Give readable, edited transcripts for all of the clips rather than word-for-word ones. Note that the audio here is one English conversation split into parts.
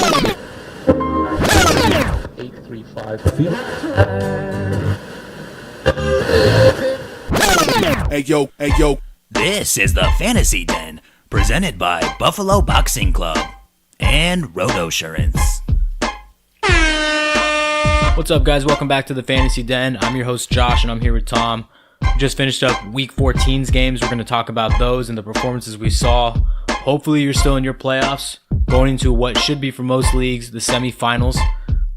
835 feet. Hey yo. This is the Fantasy Den, presented by Buffalo Boxing Club and Rotosurance. What's up, guys? Welcome back to the Fantasy Den. I'm your host, Josh, and I'm here with Tom. We just finished up Week 14's games. We're going to talk about those and the performances we saw. Hopefully, you're still in your playoffs, going into what should be for most leagues, the semifinals,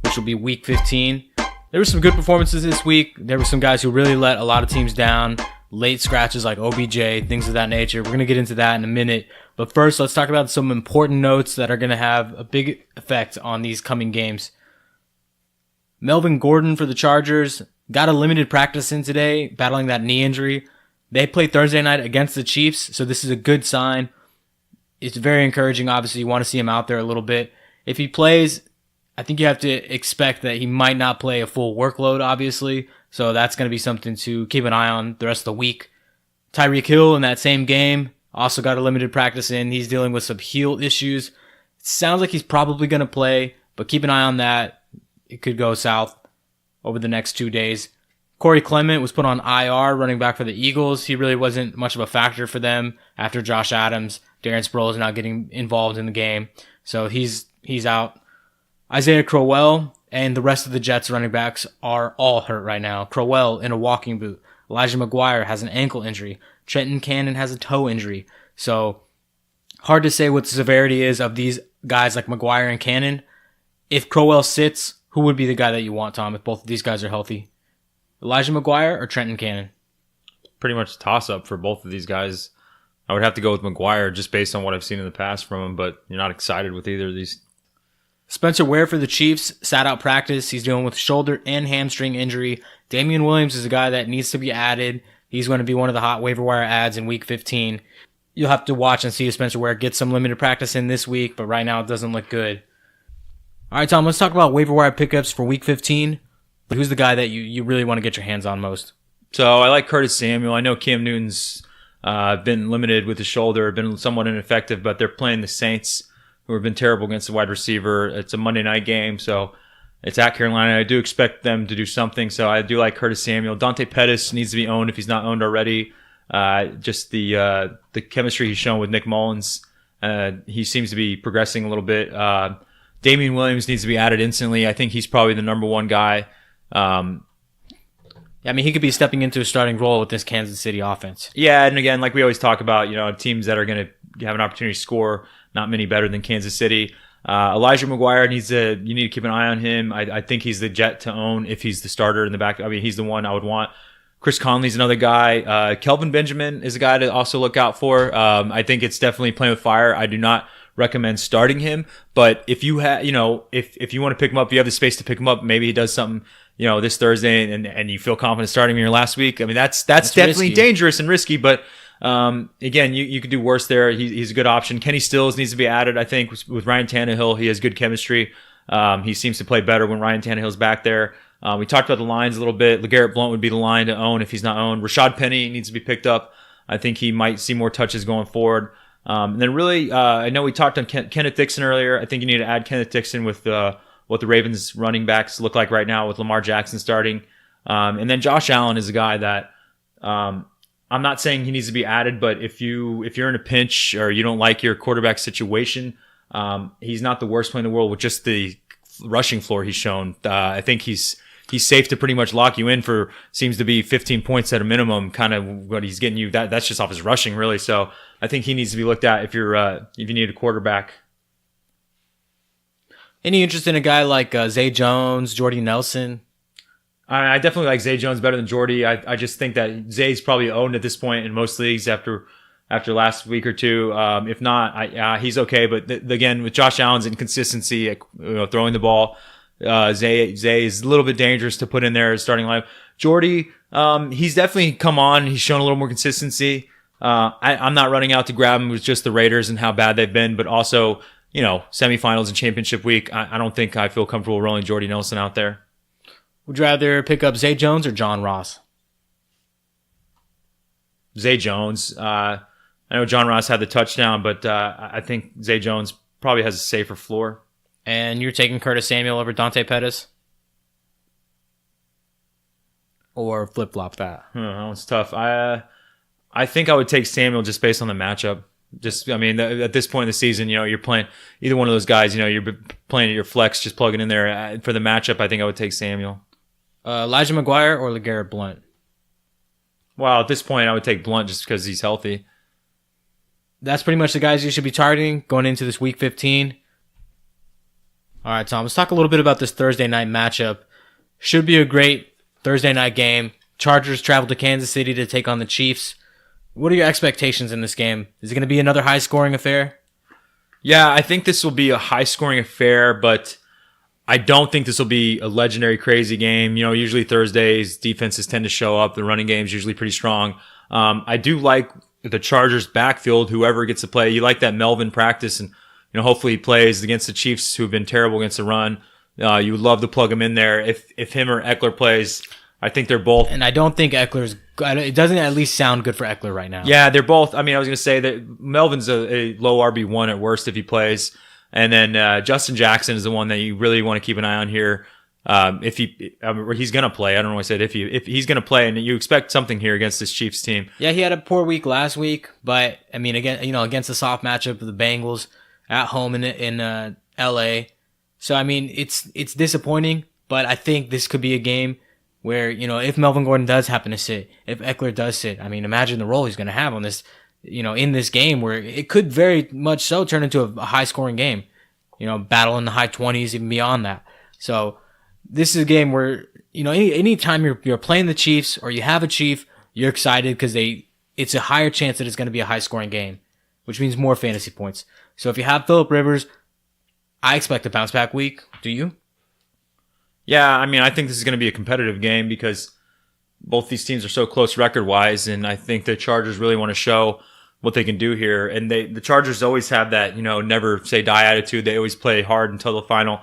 which will be Week 15. There were some good performances this week. There were some guys who really let a lot of teams down. Late scratches like OBJ, things of that nature. We're going to get into that in a minute. But first, let's talk about some important notes that are going to have a big effect on these coming games. Melvin Gordon for the Chargers got a limited practice in today, battling that knee injury. They play Thursday night against the Chiefs, so this is a good sign. It's very encouraging. Obviously, you want to see him out there a little bit. If he plays, I think you have to expect that he might not play a full workload, obviously. So that's going to be something to keep an eye on the rest of the week. Tyreek Hill in that same game also got a limited practice in. He's dealing with some heel issues. It sounds like he's probably going to play, but keep an eye on that. It could go south over the next 2 days. Corey Clement was put on IR, running back for the Eagles. He really wasn't much of a factor for them after Josh Adams. Darren Sproles not getting involved in the game. So he's out. Isaiah Crowell and the rest of the Jets running backs are all hurt right now. Crowell in a walking boot. Elijah McGuire has an ankle injury. Trenton Cannon has a toe injury. So hard to say what the severity is of these guys like McGuire and Cannon. If Crowell sits, who would be the guy that you want, Tom, if both of these guys are healthy? Elijah McGuire or Trenton Cannon? Pretty much a toss-up for both of these guys. I would have to go with McGuire just based on what I've seen in the past from him, but you're not excited with either of these. Spencer Ware for the Chiefs sat out practice. He's dealing with shoulder and hamstring injury. Damian Williams is a guy that needs to be added. He's going to be one of the hot waiver wire ads in Week 15. You'll have to watch and see if Spencer Ware gets some limited practice in this week, but right now it doesn't look good. All right, Tom, let's talk about waiver wire pickups for Week 15. But who's the guy that you really want to get your hands on most? So I like Curtis Samuel. I know Cam Newton's been limited with his shoulder, been somewhat ineffective, but they're playing the Saints, who have been terrible against the wide receiver. It's a Monday night game, so it's at Carolina. I do expect them to do something, so I do like Curtis Samuel. Dante Pettis needs to be owned if he's not owned already. Just the chemistry he's shown with Nick Mullins, he seems to be progressing a little bit. Damian Williams needs to be added instantly. I think he's probably the number one guy. I mean, he could be stepping into a starting role with this Kansas City offense. Yeah, and again, like we always talk about, teams that are going to have an opportunity to score, not many better than Kansas City. Elijah McGuire you need to keep an eye on him. I think he's the jet to own if he's the starter in the back. I mean, he's the one I would want. Chris Conley's another guy. Kelvin Benjamin is a guy to also look out for. I think it's definitely playing with fire. I do not recommend starting him, but if you have, if you want to pick him up, you have the space to pick him up. Maybe he does something, this Thursday, and you feel confident starting him in your last week. I mean, that's definitely risky. Dangerous and risky, but again, you could do worse there. He's a good option. Kenny Stills needs to be added. I think with Ryan Tannehill, he has good chemistry. He seems to play better when Ryan Tannehill's back there. We talked about the lines a little bit. LeGarrette Blount would be the line to own if he's not owned. Rashad Penny needs to be picked up. I think he might see more touches going forward. And then really, I know we talked on Kenneth Dixon earlier. I think you need to add Kenneth Dixon with what the Ravens running backs look like right now with Lamar Jackson starting. And then Josh Allen is a guy that I'm not saying he needs to be added, but if you're in a pinch or you don't like your quarterback situation, he's not the worst player in the world with just the rushing floor he's shown. I think he's safe to pretty much lock you in for seems to be 15 points at a minimum, kind of what he's getting you. That's just off his rushing, really. So I think he needs to be looked at if you need a quarterback. Any interest in a guy like Zay Jones, Jordy Nelson? I definitely like Zay Jones better than Jordy. I just think that Zay's probably owned at this point in most leagues after last week or two. If not, he's okay. But again, with Josh Allen's inconsistency, throwing the ball, Zay is a little bit dangerous to put in there as starting lineup. Jordy, he's definitely come on. He's shown a little more consistency. I'm not running out to grab him with just the Raiders and how bad they've been, but also, semifinals and championship week. I don't think I feel comfortable rolling Jordy Nelson out there. Would you rather pick up Zay Jones or John Ross? Zay Jones. I know John Ross had the touchdown, but I think Zay Jones probably has a safer floor. And you're taking Curtis Samuel over Dante Pettis? Or flip-flop that? That one's tough. I think I would take Samuel just based on the matchup. At this point in the season, you're playing either one of those guys. You're playing at your flex, just plugging in there. For the matchup, I think I would take Samuel. Elijah McGuire or LeGarrette Blount? Well, at this point, I would take Blount just because he's healthy. That's pretty much the guys you should be targeting going into this Week 15. All right, Tom, let's talk a little bit about this Thursday night matchup. Should be a great Thursday night game. Chargers travel to Kansas City to take on the Chiefs. What are your expectations in this game? Is it going to be another high-scoring affair? Yeah, I think this will be a high-scoring affair, but I don't think this will be a legendary crazy game. Usually Thursdays, defenses tend to show up. The running game is usually pretty strong. I do like the Chargers backfield, whoever gets to play. You like that Melvin practice, and hopefully he plays against the Chiefs, who've been terrible against the run. You would love to plug him in there. If him or Eckler plays, I think they're both. And I don't think Eckler's. It doesn't at least sound good for Eckler right now. Yeah, they're both. I was going to say that Melvin's a low RB1 at worst if he plays. And then Justin Jackson is the one that you really want to keep an eye on here. If he's going to play. I don't know why I said if he's going to play, and you expect something here against this Chiefs team. Yeah, he had a poor week last week, but again, against the soft matchup of the Bengals at home in LA. So it's disappointing, but I think this could be a game where, if Melvin Gordon does happen to sit, if Eckler does sit, imagine the role he's going to have on this, in this game where it could very much so turn into a high-scoring game, battle in the high 20s, even beyond that. So this is a game where, anytime you're playing the Chiefs or you have a Chief, you're excited because it's a higher chance that it's going to be a high-scoring game, which means more fantasy points. So if you have Phillip Rivers, I expect a bounce-back week. Do you? Yeah, I think this is going to be a competitive game because both these teams are so close record-wise, and I think the Chargers really want to show what they can do here. And the Chargers always have that, never say die attitude. They always play hard until the final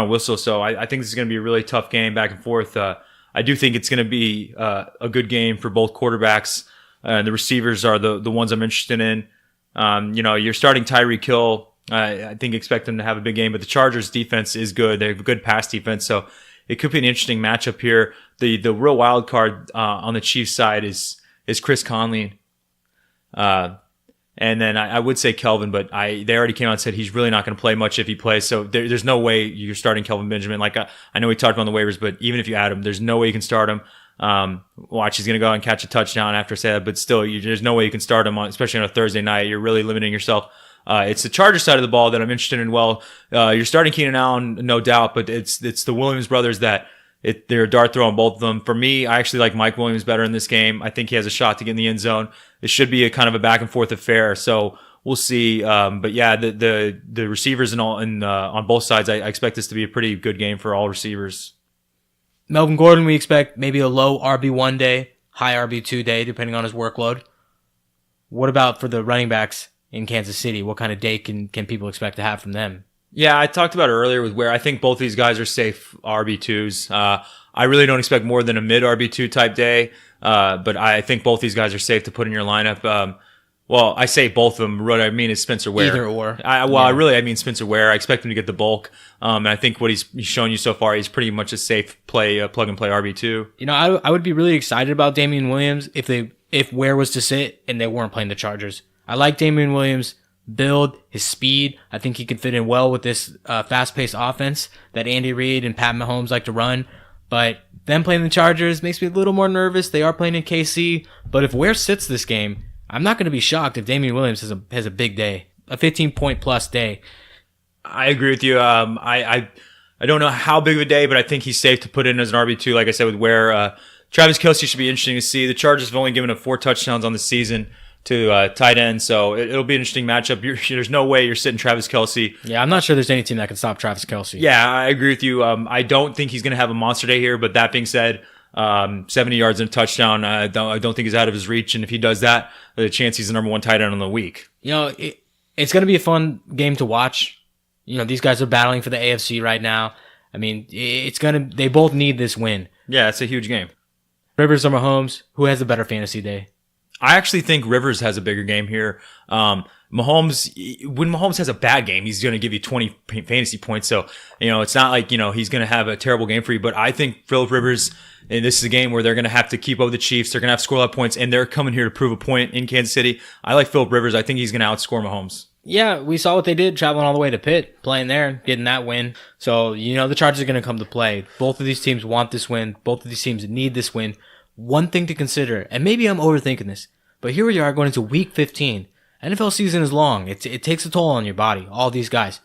whistle. So I think this is going to be a really tough game back and forth. I do think it's going to be a good game for both quarterbacks. The receivers are the ones I'm interested in. You're starting Tyreek Hill. I think expect them to have a big game, but the Chargers defense is good. They have a good pass defense, so it could be an interesting matchup here. The real wild card on the Chiefs side is Chris Conley, and then I would say Kelvin, but they already came out and said he's really not going to play much if he plays. So there's no way you're starting Kelvin Benjamin. Like I know we talked about on the waivers, but even if you add him, there's no way you can start him. Watch, he's going to go out and catch a touchdown after say that, but still, there's no way you can start him especially on a Thursday night. You're really limiting yourself. It's the Chargers side of the ball that I'm interested in. Well, you're starting Keenan Allen, no doubt, but it's the Williams brothers that they're a dart throw on both of them. For me, I actually like Mike Williams better in this game. I think he has a shot to get in the end zone. It should be a kind of a back and forth affair. So we'll see. But yeah, the receivers and all, and on both sides, I expect this to be a pretty good game for all receivers. Melvin Gordon, we expect maybe a low RB1 day, high RB2 day, depending on his workload. What about for the running backs in Kansas City? What kind of day can people expect to have from them? Yeah, I talked about it earlier with where I think both these guys are safe RB2s. I really don't expect more than a mid RB2 type day, but I think both these guys are safe to put in your lineup. Well, I say both of them. What I mean is Spencer Ware. Either or. I mean Spencer Ware. I expect him to get the bulk. And I think what he's shown you so far, he's pretty much a safe play, plug and play RB2. I would be really excited about Damian Williams if Ware was to sit and they weren't playing the Chargers. I like Damian Williams' build, his speed. I think he could fit in well with this fast-paced offense that Andy Reid and Pat Mahomes like to run. But them playing the Chargers makes me a little more nervous. They are playing in KC. But if Ware sits this game, I'm not going to be shocked if Damian Williams has a big day, a 15-point plus day. I agree with you. I don't know how big of a day, but I think he's safe to put in as an RB2. Like I said, with Ware, Travis Kelce should be interesting to see. The Chargers have only given up 4 touchdowns on the season to tight end, so it'll be an interesting matchup. There's no way you're sitting Travis Kelce. Yeah, I'm not sure there's any team that can stop Travis Kelce. Yeah, I agree with you. I don't think he's going to have a monster day here, but that being said, 70 yards and a touchdown, I don't think he's out of his reach, and if he does that, the chance he's the number 1 tight end on the week. It's going to be a fun game to watch. These guys are battling for the AFC right now. They both need this win. Yeah, it's a huge game. Rivers or Mahomes, who has a better fantasy day? I actually think Rivers has a bigger game here. Mahomes, when Mahomes has a bad game, he's going to give you 20 fantasy points. So, it's not like, he's going to have a terrible game for you. But I think Philip Rivers, and this is a game where they're going to have to keep up with the Chiefs. They're going to have to score a lot of points, and they're coming here to prove a point in Kansas City. I like Philip Rivers. I think he's going to outscore Mahomes. Yeah, we saw what they did traveling all the way to Pitt, playing there, getting that win. So, the Chargers are going to come to play. Both of these teams want this win. Both of these teams need this win. One thing to consider, and maybe I'm overthinking this, but here we are going into week 15. NFL season is long. It takes a toll on your body, all these guys.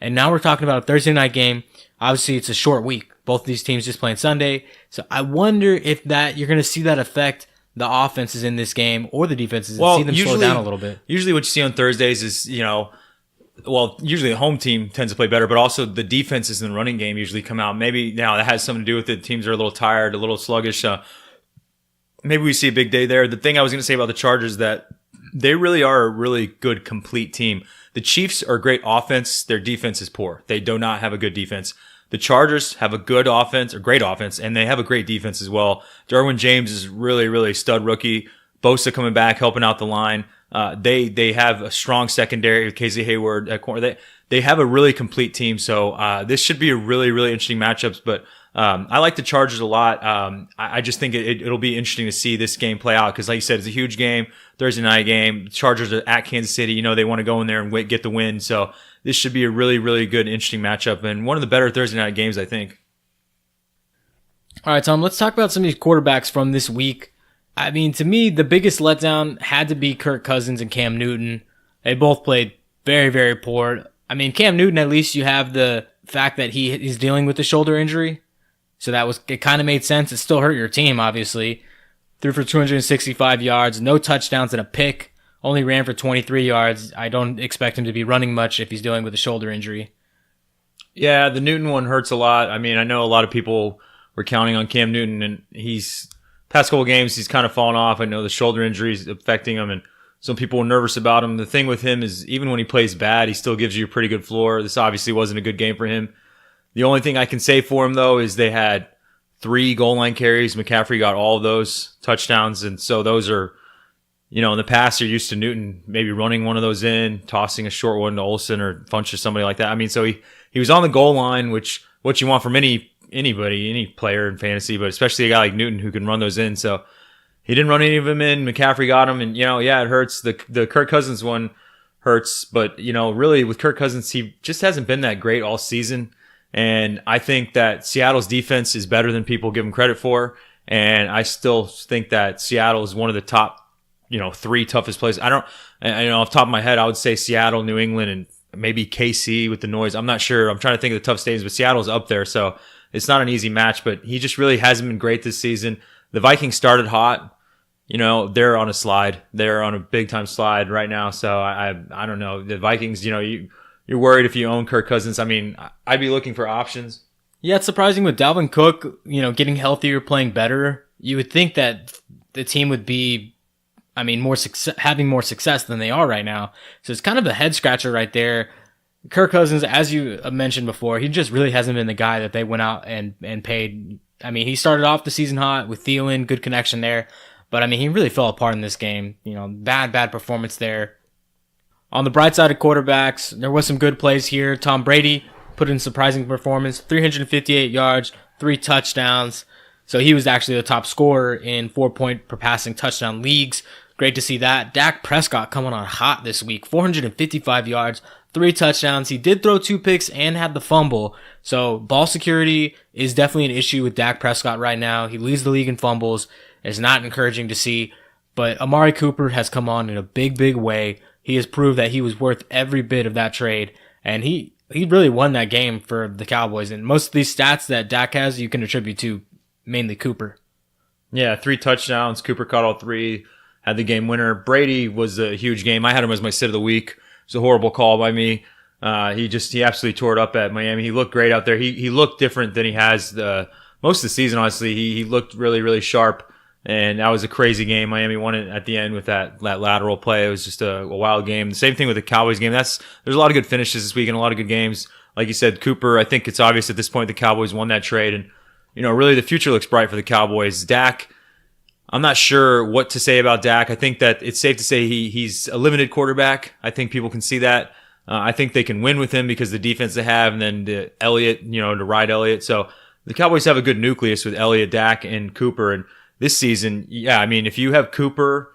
And now we're talking about a Thursday night game. Obviously, it's a short week. Both of these teams just playing Sunday. So I wonder if you're going to see that affect the offenses in this game or the defenses and see them slow down a little bit. Usually what you see on Thursdays is, usually the home team tends to play better, but also the defenses in the running game usually come out. Maybe now that has something to do with it. Teams are a little tired, a little sluggish. Maybe we see a big day there. The thing I was going to say about the Chargers is that they really are a really good, complete team. The Chiefs are a great offense. Their defense is poor. They do not have a good defense. The Chargers have a good offense, or great offense, and they have a great defense as well. Derwin James is really, really stud rookie. Bosa coming back, helping out the line. They have a strong secondary with Casey Hayward at corner. They have a really complete team. So this should be a really, really interesting matchups. But I like the Chargers a lot. I just think it'll be interesting to see this game play out because, like you said, it's a huge game, Thursday night game. The Chargers are at Kansas City. They want to go in there and get the win. So this should be a really, really good, interesting matchup and one of the better Thursday night games, I think. All right, Tom, let's talk about some of these quarterbacks from this week. I mean, to me, the biggest letdown had to be Kirk Cousins and Cam Newton. They both played very, very poor. I mean, Cam Newton, at least you have the fact that he's dealing with the shoulder injury. So it kind of made sense. It still hurt your team, obviously. Threw for 265 yards, no touchdowns and a pick. Only ran for 23 yards. I don't expect him to be running much if he's dealing with a shoulder injury. Yeah, the Newton one hurts a lot. I mean, I know a lot of people were counting on Cam Newton, and past couple games, he's kind of fallen off. I know the shoulder injury is affecting him, and some people were nervous about him. The thing with him is even when he plays bad, he still gives you a pretty good floor. This obviously wasn't a good game for him. The only thing I can say for him, though, is they had 3 goal line carries. McCaffrey got all of those touchdowns, and so those are, in the past, you're used to Newton maybe running one of those in, tossing a short one to Olsen or Funch or somebody like that. I mean, so he was on the goal line, which what you want from anybody, any player in fantasy, but especially a guy like Newton who can run those in. So he didn't run any of them in. McCaffrey got them, and, it hurts. The Kirk Cousins one hurts, but, really with Kirk Cousins, he just hasn't been that great all season. And I think that Seattle's defense is better than people give them credit for. And I still think that Seattle is one of the top, 3 toughest places. Off the top of my head, I would say Seattle, New England, and maybe KC with the noise. I'm not sure. I'm trying to think of the tough stadiums, but Seattle's up there. So it's not an easy match, but he just really hasn't been great this season. The Vikings started hot. They're on a slide. They're on a big time slide right now. So I don't know. The Vikings, you're worried if you own Kirk Cousins. I mean, I'd be looking for options. Yeah, it's surprising with Dalvin Cook, getting healthier, playing better. You would think that the team would be, having more success than they are right now. So it's kind of a head scratcher right there. Kirk Cousins, as you mentioned before, he just really hasn't been the guy that they went out and paid. I mean, he started off the season hot with Thielen, good connection there. But, I mean, he really fell apart in this game. Bad performance there. On the bright side of quarterbacks, there was some good plays here. Tom Brady put in surprising performance, 358 yards, 3 touchdowns. So he was actually the top scorer in 4-point per passing touchdown leagues. Great to see that. Dak Prescott coming on hot this week, 455 yards, 3 touchdowns. He did throw 2 picks and had the fumble. So ball security is definitely an issue with Dak Prescott right now. He leads the league in fumbles. It's not encouraging to see. But Amari Cooper has come on in a big, big way. He has proved that he was worth every bit of that trade, and he really won that game for the Cowboys. And most of these stats that Dak has, you can attribute to mainly Cooper. Yeah, 3 touchdowns. Cooper caught all 3, had the game winner. Brady was a huge game. I had him as my sit of the week. It was a horrible call by me. He absolutely tore it up at Miami. He looked great out there. He looked different than he has most of the season, honestly. He looked really, really sharp. And that was a crazy game. Miami won it at the end with that lateral play. It was just a wild game. The same thing with the Cowboys game. There's a lot of good finishes this week and a lot of good games. Like you said, Cooper, I think it's obvious at this point the Cowboys won that trade. And, really the future looks bright for the Cowboys. Dak, I'm not sure what to say about Dak. I think that it's safe to say he's a limited quarterback. I think people can see that. I think they can win with him because the defense they have, and then the Elliott, to ride Elliott. So the Cowboys have a good nucleus with Elliott, Dak, and Cooper. And this season, if you have Cooper,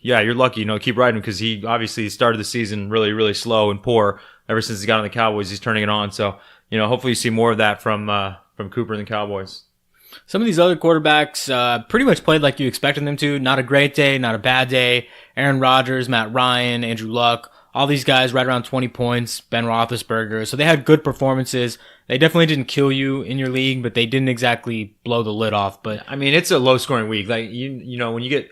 you're lucky. Keep riding him because he obviously started the season really, really slow and poor. Ever since he got on the Cowboys, he's turning it on. So hopefully you see more of that from Cooper and the Cowboys. Some of these other quarterbacks pretty much played like you expected them to. Not a great day, not a bad day. Aaron Rodgers, Matt Ryan, Andrew Luck, all these guys right around 20 points, Ben Roethlisberger. So they had good performances. They definitely didn't kill you in your league, but they didn't exactly blow the lid off. But I mean, it's a low-scoring week. Like when you get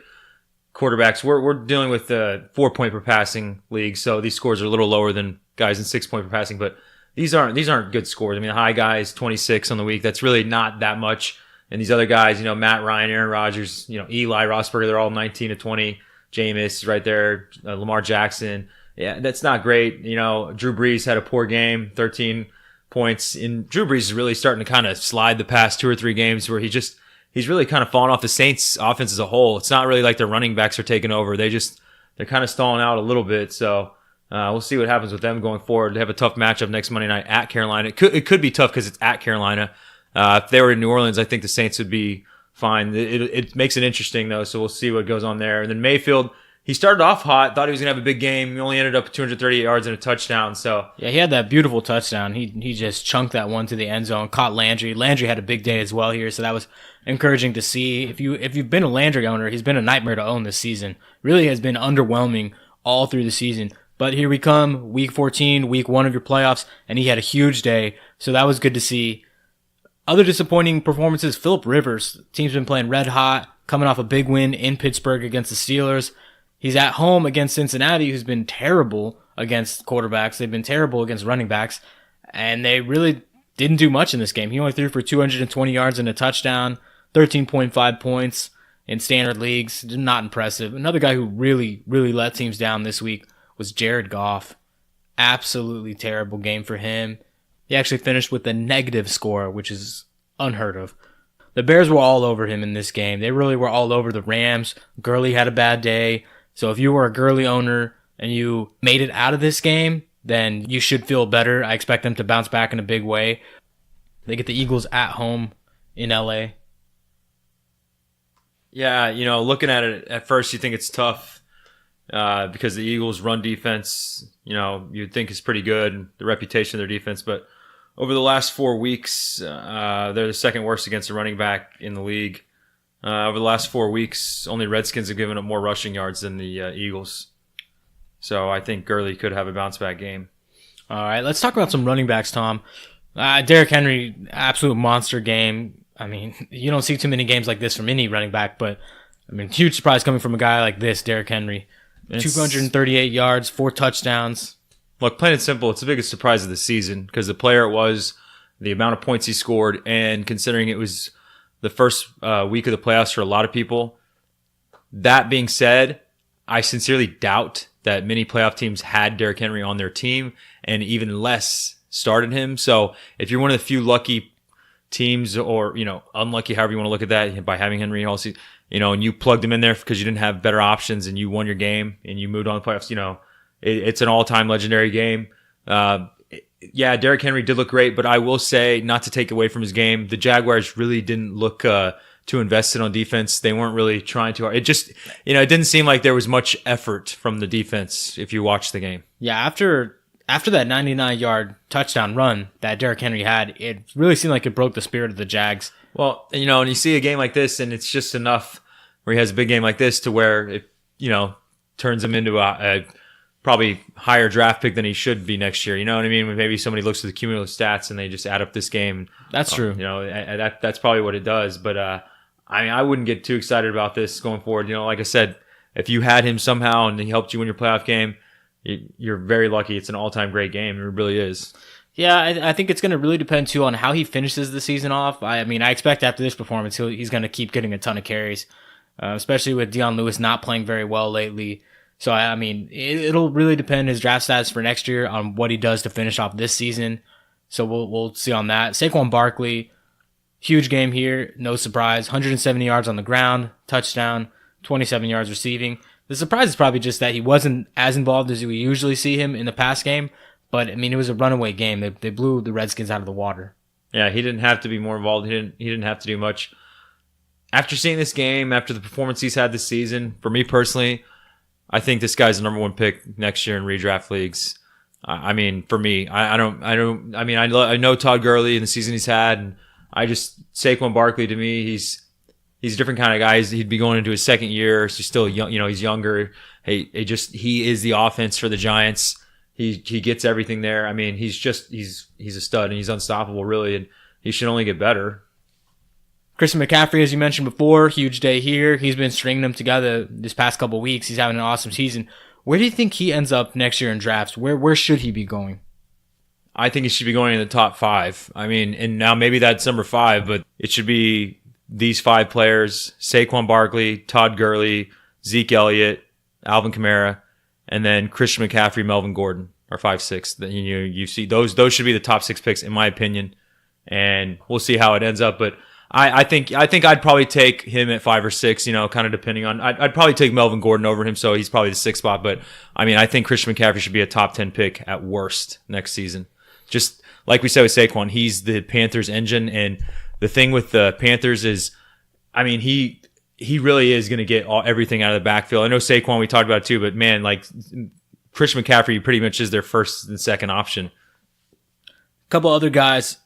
quarterbacks, we're dealing with 4-point per passing league, so these scores are a little lower than guys in 6-point per passing. But these aren't good scores. I mean, the high guy is 26 on the week. That's really not that much. And these other guys, Matt Ryan, Aaron Rodgers, Eli Roethlisberger, they're all 19 to 20. Jameis right there, Lamar Jackson. Yeah, that's not great. Drew Brees had a poor game, 13 points. And Drew Brees is really starting to kind of slide the past 2 or 3 games where he's really kind of fallen off the Saints offense as a whole. It's not really like their running backs are taking over. They're kind of stalling out a little bit. So we'll see what happens with them going forward. They have a tough matchup next Monday night at Carolina. It could be tough because it's at Carolina. If they were in New Orleans, I think the Saints would be fine. It makes it interesting, though, so we'll see what goes on there. And then Mayfield, he started off hot, thought he was going to have a big game. He only ended up 238 yards and a touchdown. So yeah, he had that beautiful touchdown. He just chunked that one to the end zone, caught Landry. Landry had a big day as well here, so that was encouraging to see. If you've been a Landry owner, he's been a nightmare to own this season. Really has been underwhelming all through the season. But here we come, week 14, week 1 of your playoffs, and he had a huge day, so that was good to see. Other disappointing performances, Phillip Rivers. Team's been playing red hot, coming off a big win in Pittsburgh against the Steelers. He's at home against Cincinnati, who's been terrible against quarterbacks. They've been terrible against running backs, and they really didn't do much in this game. He only threw for 220 yards and a touchdown, 13.5 points in standard leagues. Not impressive. Another guy who really, really let teams down this week was Jared Goff. Absolutely terrible game for him. He actually finished with a negative score, which is unheard of. The Bears were all over him in this game. They really were all over the Rams. Gurley had a bad day. So if you were a Gurley owner and you made it out of this game, then you should feel better. I expect them to bounce back in a big way. They get the Eagles at home in LA. Yeah, looking at it at first, you think it's tough because the Eagles' run defense, you'd think is pretty good, the reputation of their defense, but over the last 4 weeks, they're the second worst against the running back in the league. Over the last 4 weeks, only Redskins have given up more rushing yards than the Eagles. So I think Gurley could have a bounce-back game. All right, let's talk about some running backs, Tom. Derrick Henry, absolute monster game. I mean, you don't see too many games like this from any running back, but huge surprise coming from a guy like this, Derrick Henry. 238 yards, 4 touchdowns. Look, plain and simple, it's the biggest surprise of the season because the player it was, the amount of points he scored, and considering it was the first week of the playoffs for a lot of people. That being said, I sincerely doubt that many playoff teams had Derrick Henry on their team, and even less started him. So if you're one of the few lucky teams, or unlucky, however you want to look at that, by having Henry all season, and you plugged him in there because you didn't have better options, and you won your game, and you moved on to the playoffs, it's an all-time legendary game. Yeah, Derrick Henry did look great, but I will say, not to take away from his game, the Jaguars really didn't look too invested on defense. They weren't really trying too hard. It just, it didn't seem like there was much effort from the defense if you watched the game. Yeah, after that 99-yard touchdown run that Derrick Henry had, it really seemed like it broke the spirit of the Jags. Well, and you see a game like this, and it's just enough where he has a big game like this to where it, turns him into a probably higher draft pick than he should be next year. You know what I mean? When maybe somebody looks at the cumulative stats and they just add up this game. That's true. That's probably what it does. But I wouldn't get too excited about this going forward. Like I said, if you had him somehow and he helped you win your playoff game, you're very lucky. It's an all-time great game. It really is. Yeah, I think it's going to really depend, too, on how he finishes the season off. I expect after this performance, he's going to keep getting a ton of carries, especially with Deion Lewis not playing very well lately. So, it'll really depend his draft status for next year on what he does to finish off this season. So we'll see on that. Saquon Barkley, Huge game here, no surprise. 170 yards on the ground, touchdown, 27 yards receiving. The surprise is probably just that he wasn't as involved as we usually see him in the past game. But, I mean, it was a runaway game. They blew the Redskins out of the water. Yeah, he didn't have to be more involved. He didn't have to do much. After seeing this game, after the performance he's had this season, for me personally, I think this guy's the number one pick next year in redraft leagues. I mean, for me, I know Todd Gurley and the season he's had, and Saquon Barkley, to me, he's a different kind of guy. He'd be going into his second year, so he's still young. He's younger. He is the offense for the Giants. He gets everything there. I mean, he's a stud and he's unstoppable, really, and he should only get better. Christian McCaffrey, as you mentioned before, huge day here. He's been stringing them together this past couple of weeks. He's having an awesome season. Where do you think he ends up next year in drafts? Where should he be going? I think he should be going in the top 5. I mean, and now maybe that's number 5, but it should be these 5 players: Saquon Barkley, Todd Gurley, Zeke Elliott, Alvin Kamara, and then Christian McCaffrey, Melvin Gordon are 5, 6. You see those should be the top 6 picks in my opinion, and we'll see how it ends up. But I think I'd probably take him at 5 or 6. Kind of depending on. I'd probably take Melvin Gordon over him, so he's probably the 6th spot. But I mean, I think Christian McCaffrey should be a top 10 pick at worst next season. Just like we said with Saquon, he's the Panthers' engine, and the thing with the Panthers is, I mean, he really is going to get everything out of the backfield. I know Saquon, we talked about it too, but man, like Christian McCaffrey pretty much is their first and second option. A couple other guys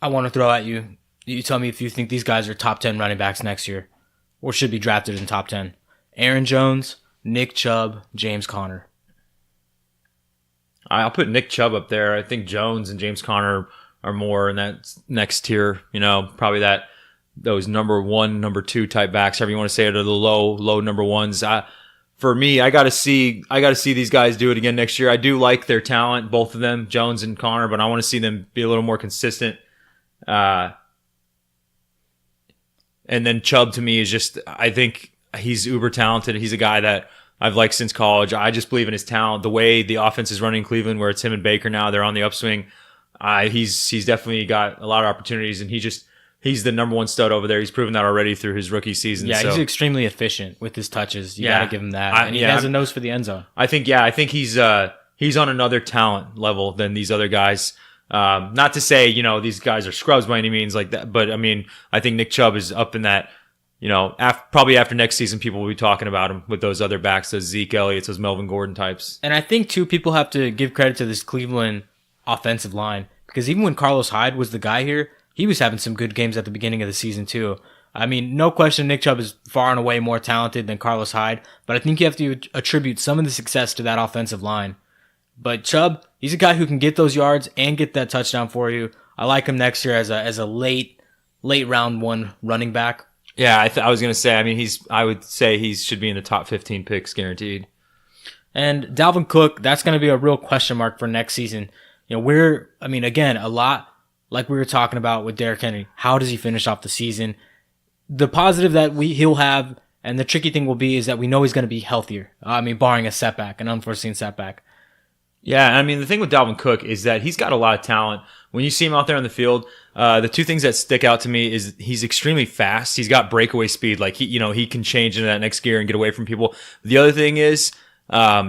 I want to throw at you. You tell me if you think these guys are top 10 running backs next year or should be drafted in top 10. Aaron Jones, Nick Chubb, James Conner. I'll put Nick Chubb up there. I think Jones and James Conner are more in that next tier. Probably those number 1, number 2 type backs, however you want to say it, are the low number ones. For me, I gotta see these guys do it again next year. I do like their talent, both of them, Jones and Conner, but I want to see them be a little more consistent. And then Chubb, to me, is just, I think he's uber talented. He's a guy that I've liked since college. I just believe in his talent. The way the offense is running in Cleveland, where it's him and Baker now, they're on the upswing. He's definitely got a lot of opportunities, and he's the number 1 stud over there. He's proven that already through his rookie season. Yeah, so. He's extremely efficient with his touches. You got to give him that. He has a nose for the end zone. I think he's on another talent level than these other guys. Not to say, these guys are scrubs by any means like that, but I mean, I think Nick Chubb is up in that, probably after next season, people will be talking about him with those other backs, those Zeke Elliott's, those Melvin Gordon types. And I think, too, people have to give credit to this Cleveland offensive line, because even when Carlos Hyde was the guy here, he was having some good games at the beginning of the season, too. I mean, no question Nick Chubb is far and away more talented than Carlos Hyde, but I think you have to attribute some of the success to that offensive line. But Chubb, he's a guy who can get those yards and get that touchdown for you. I like him next year as a late round 1 running back. Yeah, I was gonna say. I mean, I would say he should be in the top 15 picks guaranteed. And Dalvin Cook, that's gonna be a real question mark for next season. Again, a lot like we were talking about with Derrick Henry. How does he finish off the season? The positive that he'll have, and the tricky thing will be, is that we know he's gonna be healthier. Barring a setback, an unforeseen setback. Yeah, I mean, the thing with Dalvin Cook is that he's got a lot of talent. When you see him out there on the field, the 2 things that stick out to me is he's extremely fast. He's got breakaway speed. Like, he can change into that next gear and get away from people. The other thing is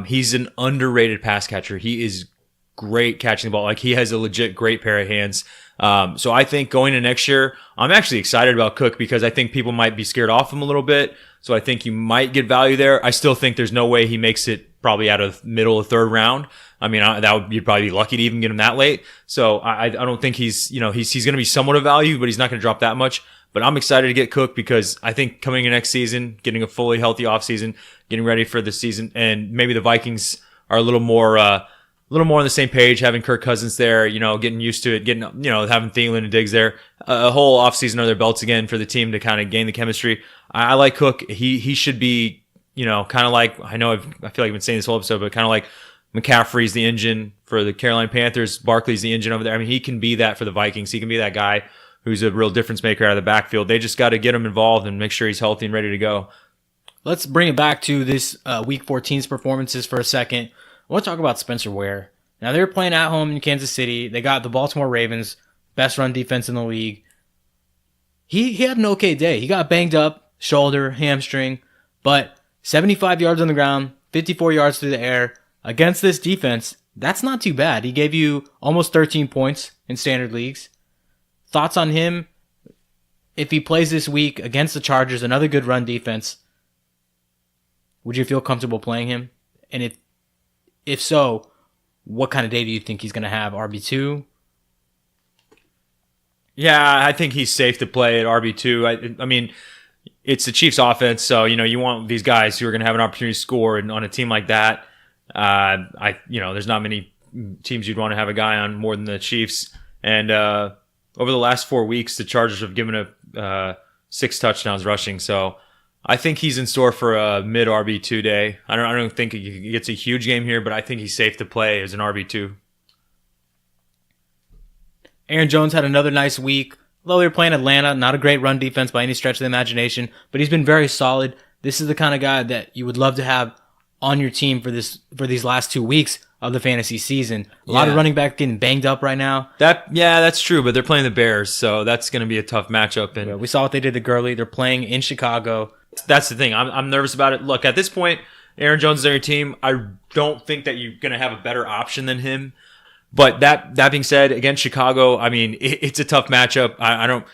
he's an underrated pass catcher. He is great catching the ball. Like, he has a legit great pair of hands. So I think going into next year, I'm actually excited about Cook because I think people might be scared off him a little bit. So I think you might get value there. I still think there's no way he makes it probably out of middle of 3rd round. I mean, you'd probably be lucky to even get him that late. So I don't think he's going to be somewhat of value, but he's not going to drop that much. But I'm excited to get Cook because I think coming in next season, getting a fully healthy offseason, getting ready for the season, and maybe the Vikings are a little more on the same page, having Kirk Cousins there, getting used to it, having Thielen and Diggs there, a whole offseason under their belts again for the team to kind of gain the chemistry. I like Cook. He should be, kind of like, I feel like I've been saying this whole episode, but kind of like McCaffrey's the engine for the Carolina Panthers. Barkley's the engine over there. I mean, he can be that for the Vikings. He can be that guy who's a real difference maker out of the backfield. They just got to get him involved and make sure he's healthy and ready to go. Let's bring it back to this Week 14's performances for a second. I want to talk about Spencer Ware. Now, they were playing at home in Kansas City. They got the Baltimore Ravens, best run defense in the league. he had an okay day. He got banged up, shoulder, hamstring, but 75 yards on the ground, 54 yards through the air. Against this defense, that's not too bad. He gave you almost 13 points in standard leagues. Thoughts on him? If he plays this week against the Chargers, another good run defense, would you feel comfortable playing him? And if so, what kind of day do you think he's going to have? RB2? Yeah, I think he's safe to play at RB2. I mean, it's the Chiefs offense, so you want these guys who are going to have an opportunity to score, and on a team like that, there's not many teams you'd want to have a guy on more than the Chiefs. And over the last 4 weeks, the Chargers have given up 6 touchdowns rushing, so I think he's in store for a mid RB2 day. I don't think he gets a huge game here, but I think he's safe to play as an RB2. Aaron Jones had another nice week. Although they were playing Atlanta, not a great run defense by any stretch of the imagination, but he's been very solid. This is the kind of guy that you would love to have on your team for these last 2 weeks of the fantasy season. A lot of running backs getting banged up right now. That's true, but they're playing the Bears, so that's going to be a tough matchup. And we saw what they did to Gurley. They're playing in Chicago. That's the thing. I'm nervous about it. Look, at this point, Aaron Jones is on your team. I don't think that you're going to have a better option than him. But that being said, against Chicago, I mean, it's a tough matchup. I don't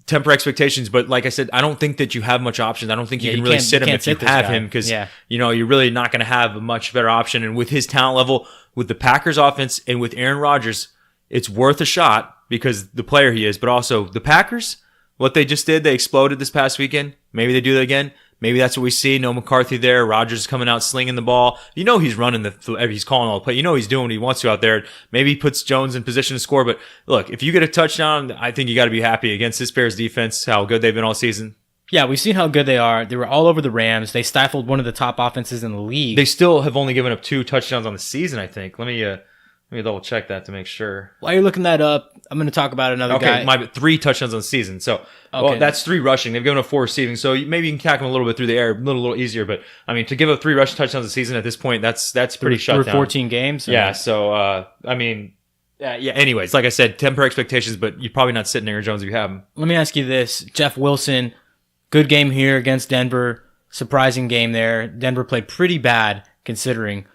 temper expectations, but like I said, I don't think that you have much options. I don't think you can really sit him if you have him because, you're really not going to have a much better option. And with his talent level, with the Packers offense and with Aaron Rodgers, it's worth a shot because the player he is, but also the Packers, what they just did, they exploded this past weekend. Maybe they do that again. Maybe that's what we see. No McCarthy there. Rodgers coming out slinging the ball. He's running he's calling all the play. He's doing what he wants to out there. Maybe he puts Jones in position to score. But look, if you get a touchdown, I think you got to be happy against this Bears defense, how good they've been all season. Yeah, we've seen how good they are. They were all over the Rams. They stifled one of the top offenses in the league. They still have only given up 2 touchdowns on the season, I think. Let me double check that to make sure. While you're looking that up, I'm going to talk about another guy. Okay, 3 touchdowns on the season. So, that's 3 rushing. They've given up 4 receiving. So maybe you can tackle them a little bit through the air, a little easier. But I mean, to give up 3 rushing touchdowns a season at this point, that's pretty shut down. Through 14 games. Yeah. So anyways, like I said, temper expectations, but you're probably not sitting Aaron Jones if you have him. Let me ask you this: Jeff Wilson, good game here against Denver. Surprising game there. Denver played pretty bad considering.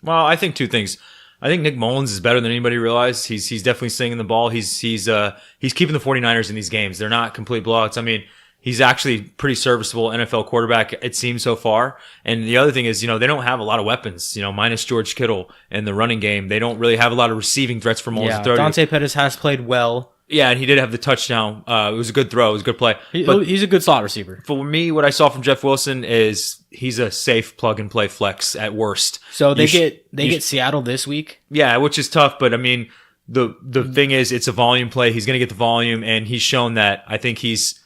Well, I think 2 things. I think Nick Mullins is better than anybody realized. He's definitely slinging the ball. He's keeping the 49ers in these games. They're not complete blowouts. I mean, he's actually pretty serviceable NFL quarterback, it seems so far. And the other thing is, they don't have a lot of weapons, minus George Kittle and the running game. They don't really have a lot of receiving threats for Mullins to throw. Dante Pettis has played well. Yeah, and he did have the touchdown. It was a good throw. It was a good play. He's a good slot receiver. For me, what I saw from Jeff Wilson is he's a safe plug-and-play flex at worst. So they get Seattle this week? Yeah, which is tough, but I mean, the thing is, it's a volume play. He's going to get the volume, and he's shown that. I think he's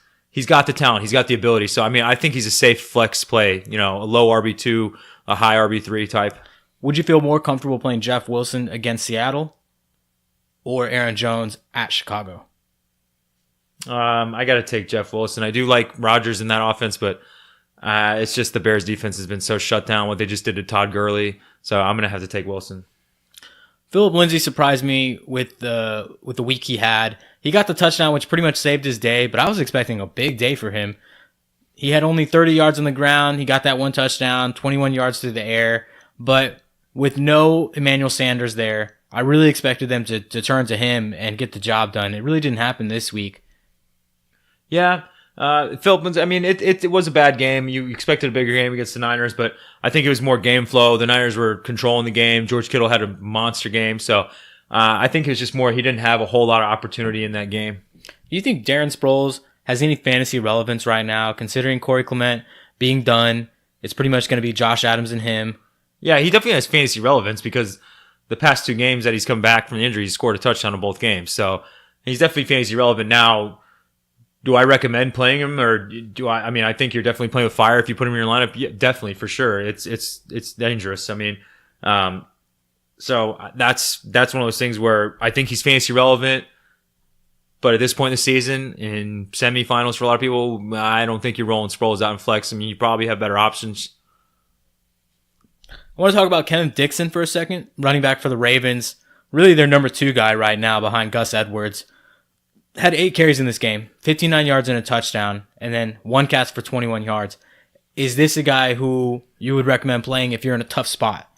got the talent. He's got the ability. So, I mean, I think he's a safe flex play, a low RB2, a high RB3 type. Would you feel more comfortable playing Jeff Wilson against Seattle or Aaron Jones at Chicago? I got to take Jeff Wilson. I do like Rodgers in that offense, but it's just the Bears defense has been so shut down, what they just did to Todd Gurley. So I'm going to have to take Wilson. Phillip Lindsay surprised me with the week he had. He got the touchdown, which pretty much saved his day, but I was expecting a big day for him. He had only 30 yards on the ground. He got that 1 touchdown, 21 yards through the air. But with no Emmanuel Sanders there, I really expected them to turn to him and get the job done. It really didn't happen this week. Yeah. Phillip Lindsay, I mean, it was a bad game. You expected a bigger game against the Niners, but I think it was more game flow. The Niners were controlling the game. George Kittle had a monster game. So I think it was just more he didn't have a whole lot of opportunity in that game. Do you think Darren Sproles has any fantasy relevance right now, considering Corey Clement being done? It's pretty much going to be Josh Adams and him. Yeah, he definitely has fantasy relevance because the past 2 games that he's come back from the injury, he scored a touchdown in both games. So he's definitely fantasy relevant now. Do I recommend playing him, or do I? I mean, I think you're definitely playing with fire if you put him in your lineup. Yeah, definitely, for sure. It's dangerous. I mean, so that's one of those things where I think he's fantasy relevant, but at this point in the season, in semifinals for a lot of people, I don't think you're rolling Sproles out in flex. I mean, you probably have better options. I want to talk about Kenneth Dixon for a second, running back for the Ravens. Really, their number 2 guy right now behind Gus Edwards. had 8 carries in this game, 59 yards and a touchdown, and then 1 catch for 21 yards. Is this a guy who you would recommend playing if you're in a tough spot?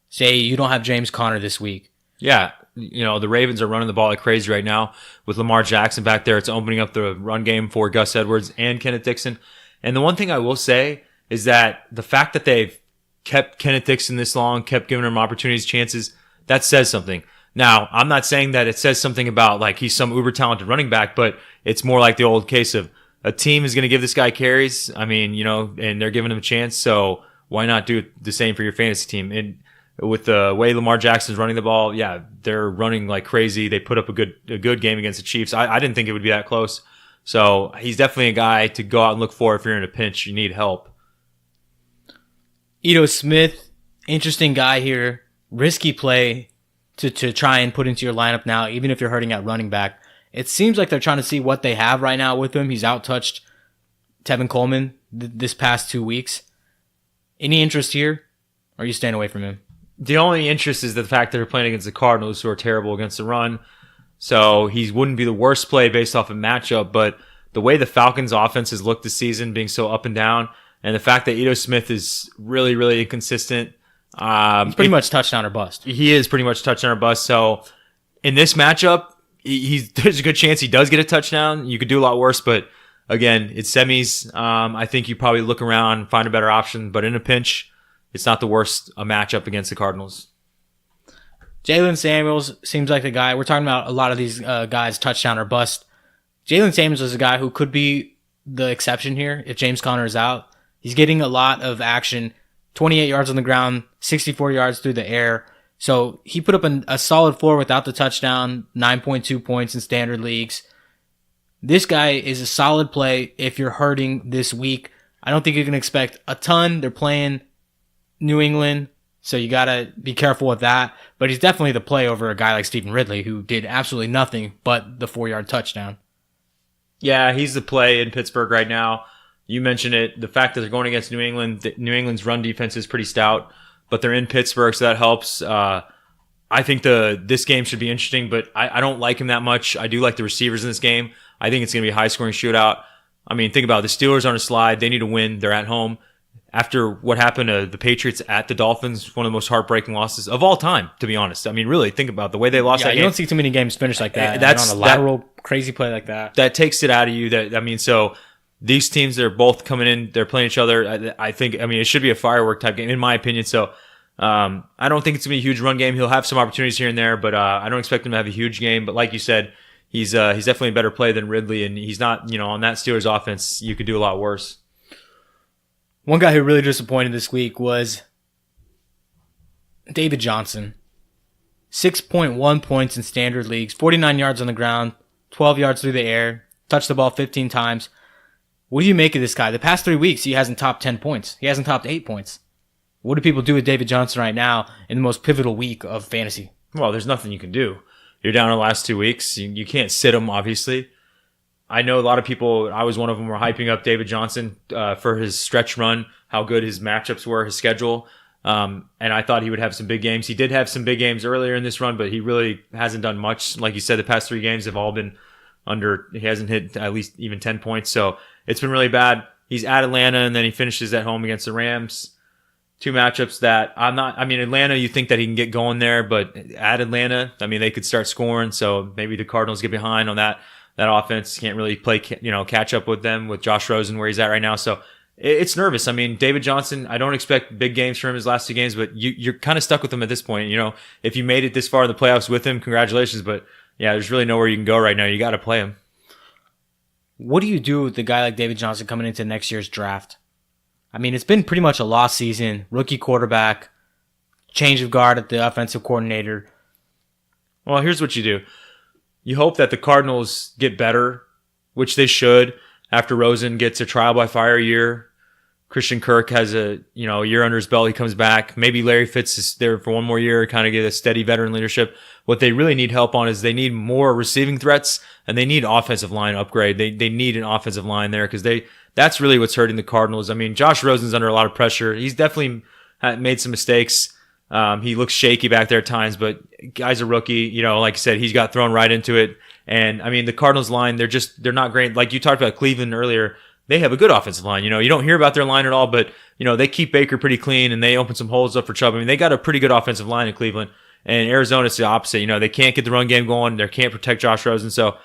Say you don't have James Conner this week. Yeah, the Ravens are running the ball like crazy right now with Lamar Jackson back there. It's opening up the run game for Gus Edwards and Kenneth Dixon. And the one thing I will say is that the fact that they've kept Kenneth Dixon this long, kept giving him opportunities, chances, that says something. Now, I'm not saying that it says something about like he's some uber talented running back, but it's more like the old case of a team is going to give this guy carries. I mean, and they're giving him a chance. So why not do the same for your fantasy team? And with the way Lamar Jackson's running the ball, yeah, they're running like crazy. They put up a good game against the Chiefs. I didn't think it would be that close. So he's definitely a guy to go out and look for if you're in a pinch, you need help. Ito Smith, interesting guy here. Risky play to try and put into your lineup now, even if you're hurting at running back. It seems like they're trying to see what they have right now with him. He's outtouched Tevin Coleman this past 2 weeks. Any interest here? Or are you staying away from him? The only interest is the fact that they're playing against the Cardinals, who are terrible against the run. So he wouldn't be the worst play based off a matchup. But the way the Falcons' offense has looked this season, being so up and down, and the fact that Ito Smith is really, really inconsistent. He's pretty much touchdown or bust. He is pretty much touchdown or bust. So in this matchup, there's a good chance he does get a touchdown. You could do a lot worse, but again, it's semis. I think you probably look around and find a better option. But in a pinch, it's not the worst a matchup against the Cardinals. Jalen Samuels seems like the guy. We're talking about a lot of these guys, touchdown or bust. Jalen Samuels is a guy who could be the exception here if James Conner is out. He's getting a lot of action, 28 yards on the ground, 64 yards through the air. So he put up a solid floor without the touchdown, 9.2 points in standard leagues. This guy is a solid play if you're hurting this week. I don't think you can expect a ton. They're playing New England, so you got to be careful with that. But he's definitely the play over a guy like Stephen Ridley, who did absolutely nothing but the 4-yard touchdown. Yeah, he's the play in Pittsburgh right now. You mentioned it. The fact that they're going against New England, New England's run defense is pretty stout, but they're in Pittsburgh, so that helps. I think this game should be interesting, but I don't like him that much. I do like the receivers in this game. I think it's going to be a high-scoring shootout. I mean, think about it. The Steelers on a slide. They need to win. They're at home. After what happened to the Patriots at the Dolphins, one of the most heartbreaking losses of all time, to be honest. I mean, really, think about the way they lost that game. You don't see too many games finish like that. That's on a lateral, crazy play like that. That takes it out of you. So these teams, they're both coming in. They're playing each other. I think, it should be a firework type game, in my opinion. So I don't think it's going to be a huge run game. He'll have some opportunities here and there, but I don't expect him to have a huge game. But like you said, he's definitely a better play than Ridley, and he's not, on that Steelers offense, you could do a lot worse. One guy who really disappointed this week was David Johnson. 6.1 points in standard leagues, 49 yards on the ground, 12 yards through the air, touched the ball 15 times. What do you make of this guy? The past 3 weeks, he hasn't topped 10 points. He hasn't topped 8 points. What do people do with David Johnson right now in the most pivotal week of fantasy? Well, there's nothing you can do. You're down in the last 2 weeks. You can't sit him, obviously. I know a lot of people, I was one of them, were hyping up David Johnson for his stretch run, how good his matchups were, his schedule. And I thought he would have some big games. He did have some big games earlier in this run, but he really hasn't done much. Like you said, the past 3 games have all been under, he hasn't hit at least even 10 points. So it's been really bad. He's at Atlanta, and then he finishes at home against the Rams. 2 matchups that Atlanta, you think that he can get going there, but at Atlanta, they could start scoring. So maybe the Cardinals get behind on that offense. Can't really play, catch up with them with Josh Rosen where he's at right now. So it's nervous. David Johnson, I don't expect big games from him his last 2 games, but you're kind of stuck with him at this point. If you made it this far in the playoffs with him, congratulations. But yeah, there's really nowhere you can go right now. You got to play him. What do you do with a guy like David Johnson coming into next year's draft? It's been pretty much a lost season. Rookie quarterback, change of guard at the offensive coordinator. Well, here's what you do. You hope that the Cardinals get better, which they should, after Rosen gets a trial by fire year. Christian Kirk has a year under his belt. He comes back. Maybe Larry Fitz is there for one more year, kind of get a steady veteran leadership. What they really need help on is they need more receiving threats, and they need offensive line upgrade. They need an offensive line there because that's really what's hurting the Cardinals. Josh Rosen's under a lot of pressure. He's definitely made some mistakes. He looks shaky back there at times, but guy's a rookie. Like I said, he's got thrown right into it. And I mean, the Cardinals line, they're not great. Like you talked about Cleveland earlier, they have a good offensive line. You know, you don't hear about their line at all, but you know, they keep Baker pretty clean and they open some holes up for Chubb. I mean, they got a pretty good offensive line in Cleveland. And Arizona, it's the opposite. You know, they can't get the run game going. They can't protect Josh Rosen. So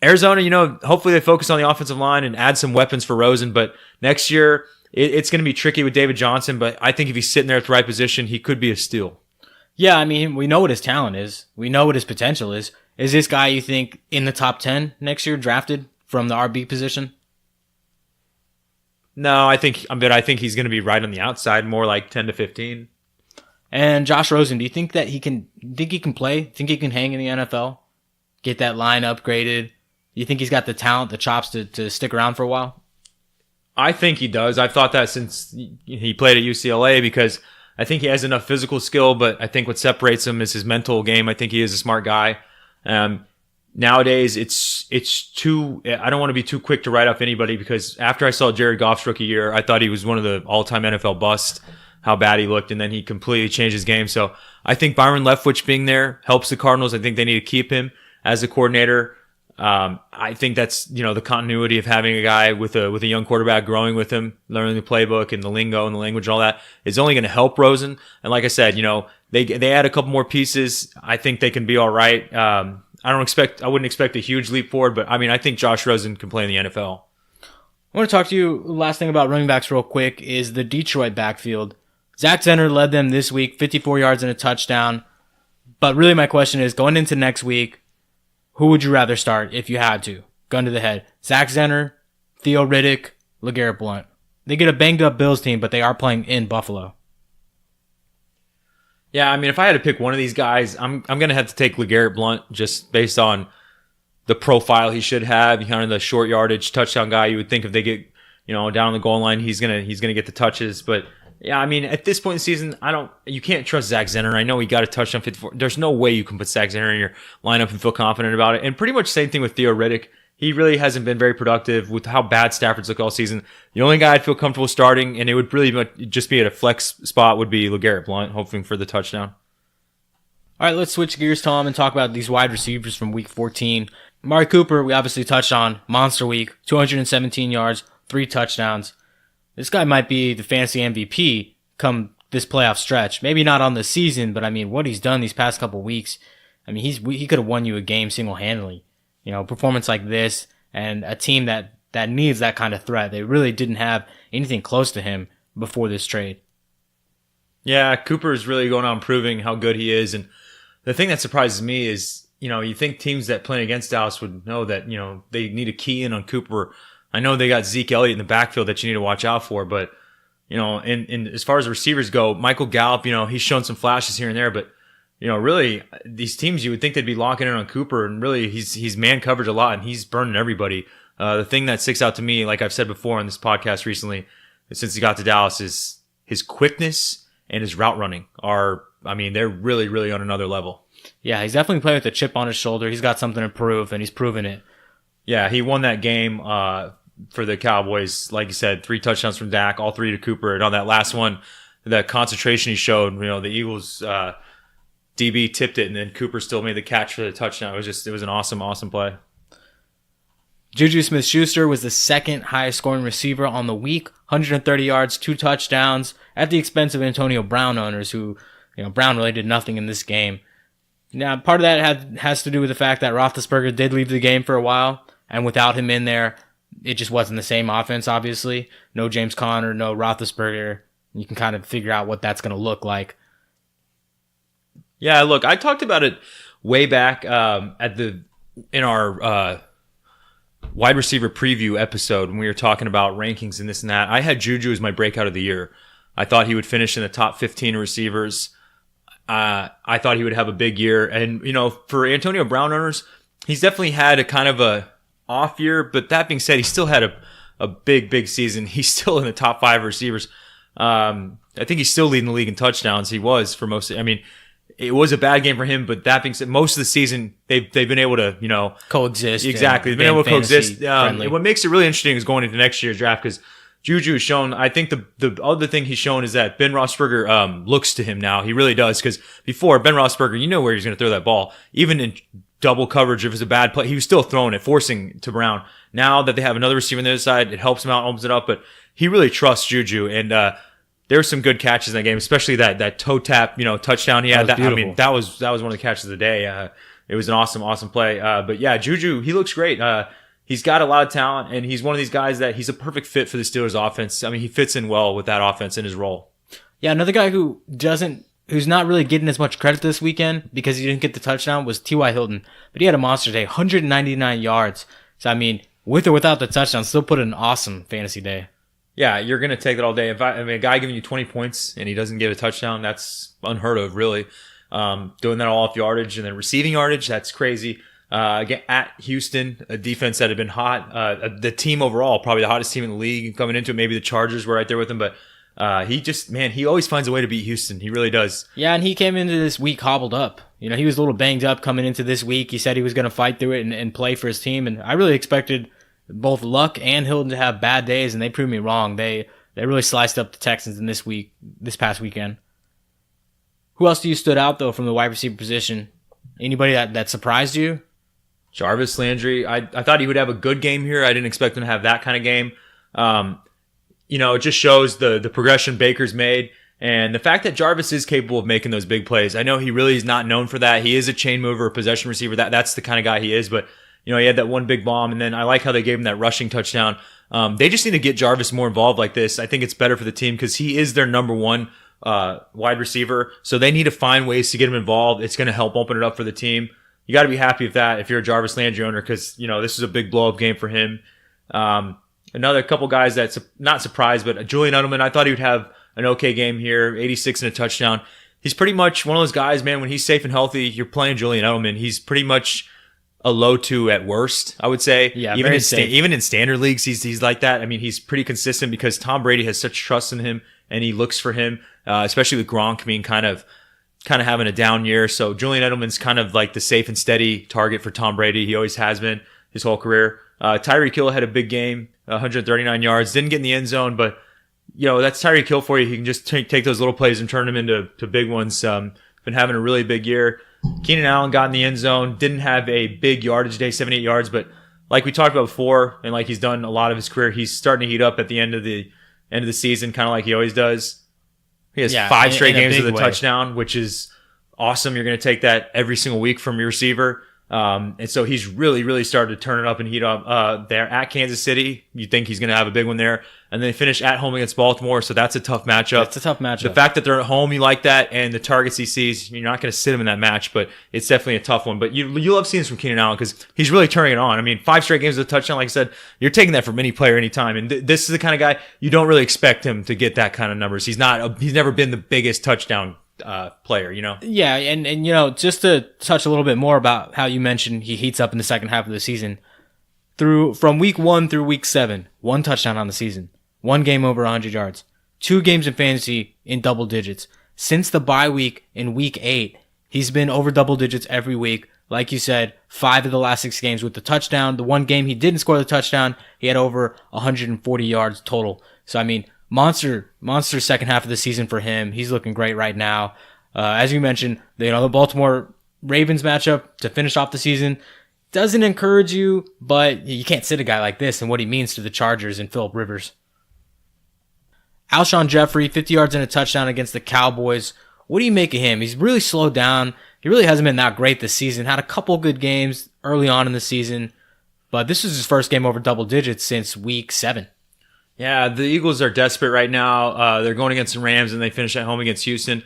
Arizona, you know, hopefully they focus on the offensive line and add some weapons for Rosen. But next year, it's going to be tricky with David Johnson. But I think if he's sitting there at the right position, he could be a steal. Yeah, I mean, we know what his talent is. We know what his potential is. Is this guy, you think, in the top 10 next year, drafted from the RB position? No, I think he's going to be right on the outside, more like 10 to 15. And Josh Rosen, do you think that he can play? Think he can hang in the NFL? Get that line upgraded? You think he's got the talent, the chops to stick around for a while? I think he does. I've thought that since he played at UCLA because I think he has enough physical skill, but I think what separates him is his mental game. I think he is a smart guy. Nowadays, it's too. I don't want to be too quick to write off anybody because after I saw Jared Goff's rookie year, I thought he was one of the all-time NFL busts. How bad he looked, and then he completely changed his game. So I think Byron Leftwich being there helps the Cardinals. I think they need to keep him as a coordinator. I think that's, you know, the continuity of having a guy with a young quarterback growing with him, learning the playbook and the lingo and the language and all that is only going to help Rosen. And like I said, you know, they add a couple more pieces. I think they can be all right. I wouldn't expect a huge leap forward, but I mean, I think Josh Rosen can play in the NFL. I want to talk to you, last thing about running backs real quick, is the Detroit backfield. Zach Zenner led them this week, 54 yards and a touchdown. But really my question is, going into next week, who would you rather start if you had to? Gun to the head. Zach Zenner, Theo Riddick, LeGarrette Blount. They get a banged-up Bills team, but they are playing in Buffalo. Yeah, I mean, if I had to pick one of these guys, I'm going to have to take LeGarrette Blount just based on the profile he should have. Kind of the short yardage touchdown guy. You would think if they get, you know, down on the goal line, he's gonna get the touches, but yeah, I mean, at this point in the season, you can't trust Zach Zenner. I know he got a touchdown 54. There's no way you can put Zach Zenner in your lineup and feel confident about it. And pretty much same thing with Theo Riddick. He really hasn't been very productive with how bad Stafford's looked all season. The only guy I'd feel comfortable starting, and it would really just be at a flex spot, would be LeGarrette Blount, hoping for the touchdown. All right, let's switch gears, Tom, and talk about these wide receivers from Week 14. Amari Cooper, we obviously touched on. Monster week, 217 yards, 3 touchdowns. This guy might be the fantasy MVP come this playoff stretch. Maybe not on the season, but I mean, what he's done these past couple weeks, I mean, he could have won you a game single-handedly. You know, performance like this and a team that needs that kind of threat. They really didn't have anything close to him before this trade. Yeah, Cooper is really going on proving how good he is. And the thing that surprises me is, you know, you think teams that play against Dallas would know that, you know, they need to key in on Cooper. I know they got Zeke Elliott in the backfield that you need to watch out for, but, you know, and as far as receivers go, Michael Gallup, you know, he's shown some flashes here and there, but, you know, really, these teams, you would think they'd be locking in on Cooper, and really, he's man coverage a lot, and he's burning everybody. The thing that sticks out to me, like I've said before on this podcast recently, since he got to Dallas, is his quickness and his route running they're really, really on another level. Yeah, he's definitely playing with a chip on his shoulder. He's got something to prove, and he's proven it. Yeah, he won that game for the Cowboys. Like you said, 3 touchdowns from Dak, all 3 to Cooper. And on that last one, that concentration he showed, you know, the Eagles DB tipped it, and then Cooper still made the catch for the touchdown. It was an awesome, awesome play. Juju Smith-Schuster was the second highest scoring receiver on the week, 130 yards, 2 touchdowns, at the expense of Antonio Brown owners, who, you know, Brown really did nothing in this game. Now, part of that has to do with the fact that Roethlisberger did leave the game for a while, and without him in there, it just wasn't the same offense, obviously. No James Conner, no Roethlisberger. You can kind of figure out what that's going to look like. Yeah, look, I talked about it way back in our wide receiver preview episode when we were talking about rankings and this and that. I had Juju as my breakout of the year. I thought he would finish in the top 15 receivers. I thought he would have a big year. And, you know, for Antonio Brown owners, he's definitely had a kind of a off year. But that being said, he still had a big, big season. He's still in the top 5 receivers. I think he's still leading the league in touchdowns. He was for most. I mean, it was a bad game for him, but that being said, most of the season they've been able to, you know, coexist. Exactly, they've been able to coexist. What makes it really interesting is going into next year's draft, because Juju has shown. I think the other thing he's shown is that Ben Roethlisberger looks to him now. He really does, because before Ben Roethlisberger, you know where he's going to throw that ball. Even in double coverage, if it's a bad play, he was still throwing it, forcing to Brown. Now that they have another receiver on the other side, it helps him out, opens it up, but he really trusts Juju. And there were some good catches in that game, especially that toe tap, touchdown he had. That was one of the catches of the day. It was an awesome play. But yeah, Juju, he looks great. He's got a lot of talent, and he's one of these guys that he's a perfect fit for the Steelers offense. I mean, he fits in well with that offense in his role. Yeah, another guy who's not really getting as much credit this weekend because he didn't get the touchdown was T.Y. Hilton. But he had a monster day, 199 yards. So, I mean, with or without the touchdown, still put in an awesome fantasy day. Yeah, you're going to take that all day. A guy giving you 20 points and he doesn't get a touchdown, that's unheard of, really. Doing that all off yardage and then receiving yardage, that's crazy. Again, at Houston, a defense that had been hot. The team overall, probably the hottest team in the league coming into it. Maybe the Chargers were right there with him, but he always finds a way to beat Houston. He really does. Yeah, and he came into this week hobbled up. He was a little banged up coming into this week. He said he was going to fight through it and play for his team, and I really expected both Luck and Hilton to have bad days, and they proved me wrong. They really sliced up the Texans in this past weekend. Who else do you stood out, though, from the wide receiver position? Anybody that surprised you? Jarvis Landry. I thought he would have a good game here. I didn't expect him to have that kind of game. It just shows the progression Baker's made and the fact that Jarvis is capable of making those big plays. I know he really is not known for that. He is a chain mover, a possession receiver. That's the kind of guy he is, but he had that one big bomb, and then I like how they gave him that rushing touchdown. They just need to get Jarvis more involved like this. I think it's better for the team because he is their number one wide receiver. So they need to find ways to get him involved. It's going to help open it up for the team. You got to be happy with that if you're a Jarvis Landry owner because, this is a big blow-up game for him. Another couple guys that's not surprised, but Julian Edelman, I thought he would have an okay game here, 86 and a touchdown. He's pretty much one of those guys, man, when he's safe and healthy, you're playing Julian Edelman. He's pretty much a low 2 at worst, I would say. Yeah, even in standard leagues, he's like that. I mean, he's pretty consistent because Tom Brady has such trust in him and he looks for him, especially with Gronk being kind of having a down year. So Julian Edelman's kind of like the safe and steady target for Tom Brady. He always has been his whole career. Tyreek Hill had a big game, 139 yards, didn't get in the end zone, but that's Tyreek Hill for you. He can just take those little plays and turn them into big ones. Been having a really big year. Keenan Allen got in the end zone, didn't have a big yardage day, 78 yards, but like we talked about before, and like he's done a lot of his career, he's starting to heat up at the end of the season, kind of like he always does. He has 5 straight games with a touchdown, which is awesome. You're going to take that every single week from your receiver. And so he's really, really started to turn it up and heat up. They're at Kansas City. You think he's going to have a big one there. And then they finish at home against Baltimore. So that's a tough matchup. It's a tough matchup. The fact that they're at home, you like that. And the targets he sees, you're not going to sit him in that match, but it's definitely a tough one. But you love seeing this from Keenan Allen because he's really turning it on. I mean, 5 straight games with a touchdown, like I said, you're taking that from any player anytime. And this is the kind of guy you don't really expect him to get that kind of numbers. He's never been the biggest touchdown player, Yeah, and just to touch a little bit more about how you mentioned he heats up in the second half of the season. From week 1 through week 7, 1 touchdown on the season, 1 game over 100 yards, 2 games in fantasy in double digits. Since the bye week in week 8, he's been over double digits every week. Like you said, 5 of the last 6 games with the touchdown. The 1 game he didn't score the touchdown, he had over 140 yards total. So, I mean, monster second half of the season for him. He's looking great right now. As you mentioned, the Baltimore Ravens matchup to finish off the season doesn't encourage you, but you can't sit a guy like this and what he means to the Chargers and Phillip Rivers. Alshon Jeffrey, 50 yards and a touchdown against the Cowboys. What do you make of him? He's really slowed down. He really hasn't been that great this season. Had a couple good games early on in the season, but this is his first game over double digits since week 7. Yeah, the Eagles are desperate right now. They're going against the Rams, and they finish at home against Houston.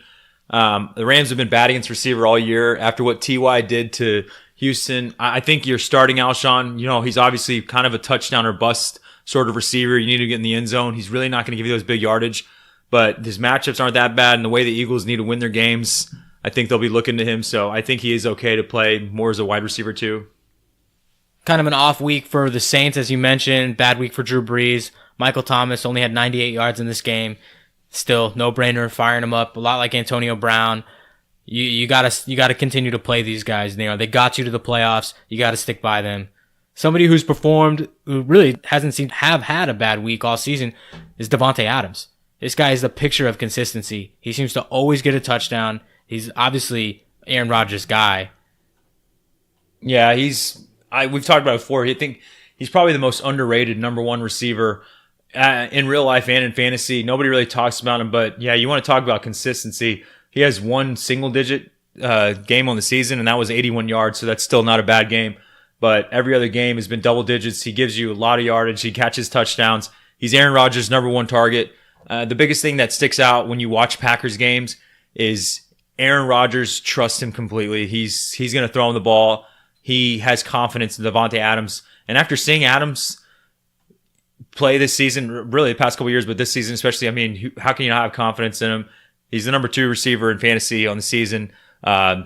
The Rams have been bad against receiver all year. After what T.Y. did to Houston, I think you're starting Alshon. He's obviously kind of a touchdown or bust sort of receiver. You need to get in the end zone. He's really not going to give you those big yardage, but his matchups aren't that bad. And the way the Eagles need to win their games, I think they'll be looking to him. So I think he is okay to play more as a wide receiver too. Kind of an off week for the Saints, as you mentioned. Bad week for Drew Brees. Michael Thomas only had 98 yards in this game. Still, no-brainer, firing him up. A lot like Antonio Brown. You gotta continue to play these guys. They got you to the playoffs. You gotta stick by them. Somebody who's performed, who really hasn't seemed to have had a bad week all season, is Devontae Adams. This guy is the picture of consistency. He seems to always get a touchdown. He's obviously Aaron Rodgers' guy. Yeah, we've talked about it before. I think he's probably the most underrated number one receiver in real life and in fantasy. Nobody really talks about him, but yeah, you want to talk about consistency. He has one single digit game on the season, and that was 81 yards, so that's still not a bad game. But every other game has been double digits. He gives you a lot of yardage. He catches touchdowns. He's Aaron Rodgers' number one target. The biggest thing that sticks out when you watch Packers games is Aaron Rodgers trusts him completely. He's going to throw him the ball. He has confidence in Devontae Adams. And after seeing Adams play this season, really the past couple of years, but this season especially, I mean, how can you not have confidence in him? He's the number 2 receiver in fantasy on the season.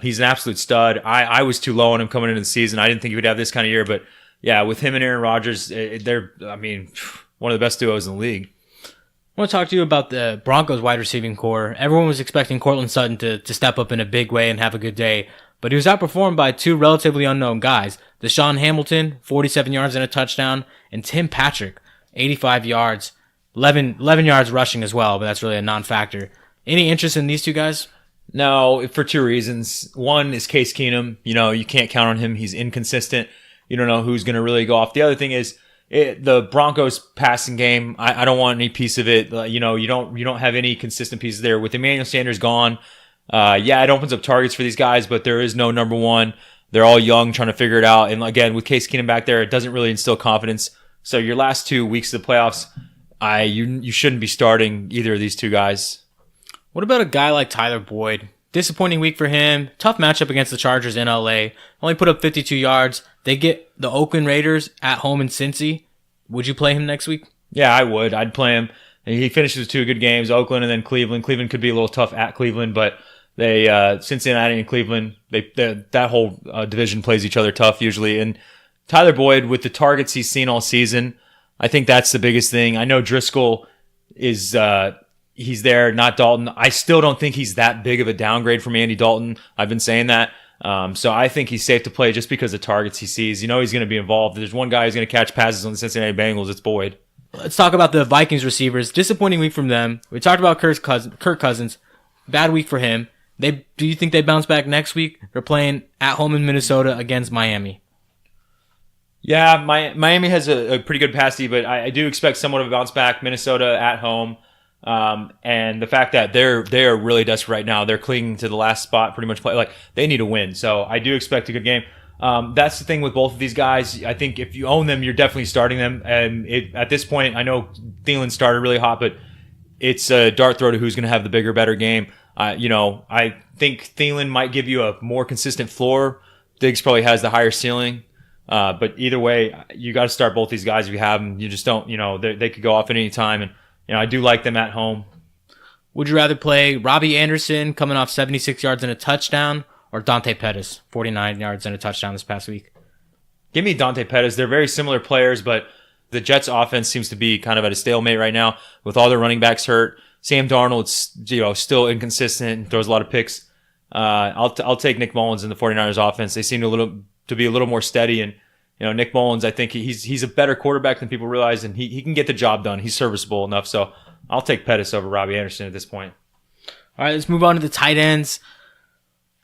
He's an absolute stud. I was too low on him coming into the season. I didn't think he would have this kind of year, but yeah, with him and Aaron Rodgers, they're, I mean, one of the best duos in the league. I want to talk to you about the Broncos wide receiving core. Everyone was expecting Cortland Sutton to step up in a big way and have a good day, but he was outperformed by 2 relatively unknown guys. Deshaun Hamilton, 47 yards and a touchdown, and Tim Patrick, 85 yards, 11 yards rushing as well, but that's really a non-factor. Any interest in these 2 guys? No, for 2 reasons. One is Case Keenum. You know, you can't count on him. He's inconsistent. You don't know who's going to really go off. The other thing is the Broncos passing game. I don't want any piece of it. You know, you don't have any consistent pieces there. With Emmanuel Sanders gone, yeah, it opens up targets for these guys, but there is no number one. They're all young, trying to figure it out. And again, with Case Keenum back there, it doesn't really instill confidence. So your last 2 weeks of the playoffs, you shouldn't be starting either of these 2 guys. What about a guy like Tyler Boyd? Disappointing week for him. Tough matchup against the Chargers in LA. Only put up 52 yards. They get the Oakland Raiders at home in Cincy. Would you play him next week? Yeah, I would. I'd play him. He finishes with 2 good games, Oakland and then Cleveland. Cleveland could be a little tough at Cleveland, but they Cincinnati and Cleveland, that whole division plays each other tough usually. And Tyler Boyd, with the targets he's seen all season, I think that's the biggest thing. I know Driscoll is he's there, not Dalton. I still don't think he's that big of a downgrade from Andy Dalton. I've been saying that. So I think he's safe to play just because of targets he sees. You know he's going to be involved. There's one guy who's going to catch passes on the Cincinnati Bengals. It's Boyd. Let's talk about the Vikings receivers. Disappointing week from them. We talked about Kirk Cousins. Bad week for him. Do you think they bounce back next week? They're playing at home in Minnesota against Miami. Yeah, Miami has a pretty good pass D, but I do expect somewhat of a bounce back. Minnesota at home. And the fact that they are really desperate right now, they're clinging to the last spot, pretty much like they need to win. So I do expect a good game. That's the thing with both of these guys. I think if you own them, you're definitely starting them. And at this point, I know Thielen started really hot, but it's a dart throw to who's going to have the bigger, better game. I think Thielen might give you a more consistent floor. Diggs probably has the higher ceiling. But either way, you got to start both these guys if you have them. You just don't, they could go off at any time. And, I do like them at home. Would you rather play Robbie Anderson coming off 76 yards and a touchdown or Dante Pettis, 49 yards and a touchdown this past week? Give me Dante Pettis. They're very similar players, but the Jets offense seems to be kind of at a stalemate right now with all their running backs hurt. Sam Darnold's, still inconsistent and throws a lot of picks. I'll take Nick Mullins in the 49ers offense. They seem to be a little more steady, and Nick Mullins, I think he's a better quarterback than people realize, and he can get the job done. He's serviceable enough, so I'll take Pettis over Robbie Anderson at this point. All right, let's move on to the tight ends.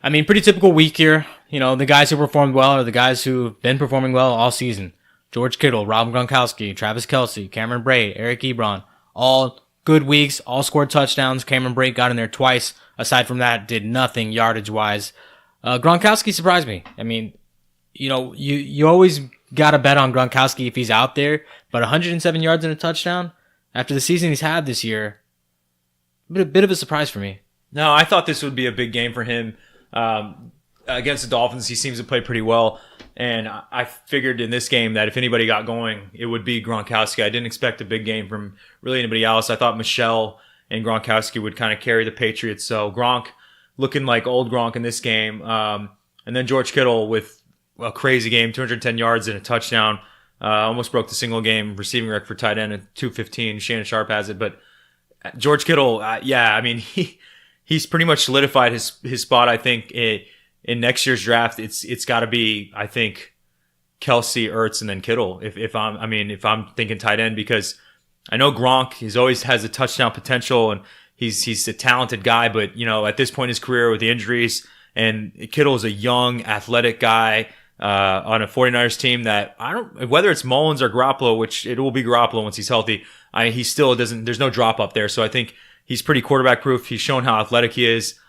I mean, pretty typical week here. The guys who performed well are the guys who've been performing well all season. George Kittle, Rob Gronkowski, Travis Kelce, Cameron Brate, Eric Ebron, all good weeks, all scored touchdowns. Cameron Brate got in there twice. Aside from that, did nothing yardage-wise. Gronkowski surprised me. I mean, you always got to bet on Gronkowski if he's out there, but 107 yards and a touchdown after the season he's had this year, a bit of a surprise for me. No, I thought this would be a big game for him. Against the Dolphins, he seems to play pretty well, and I figured in this game that if anybody got going, it would be Gronkowski. I didn't expect a big game from really anybody else. I thought Michelle and Gronkowski would kind of carry the Patriots, so Gronk looking like old Gronk in this game. And then George Kittle with a crazy game, 210 yards and a touchdown. Almost broke the single game receiving record for tight end at 215. Shannon Sharp has it. But George Kittle, he's pretty much solidified his spot, I think, in next year's draft. It's got to be, I think, Kelce, Ertz, and then Kittle. If I'm thinking tight end, because I know Gronk, he's always has a touchdown potential and he's a talented guy, but at this point in his career with the injuries, and Kittle is a young, athletic guy on a 49ers team that whether it's Mullins or Garoppolo, which it will be Garoppolo once he's healthy, he still doesn't, there's no drop up there. So I think he's pretty quarterback proof. He's shown how athletic he is.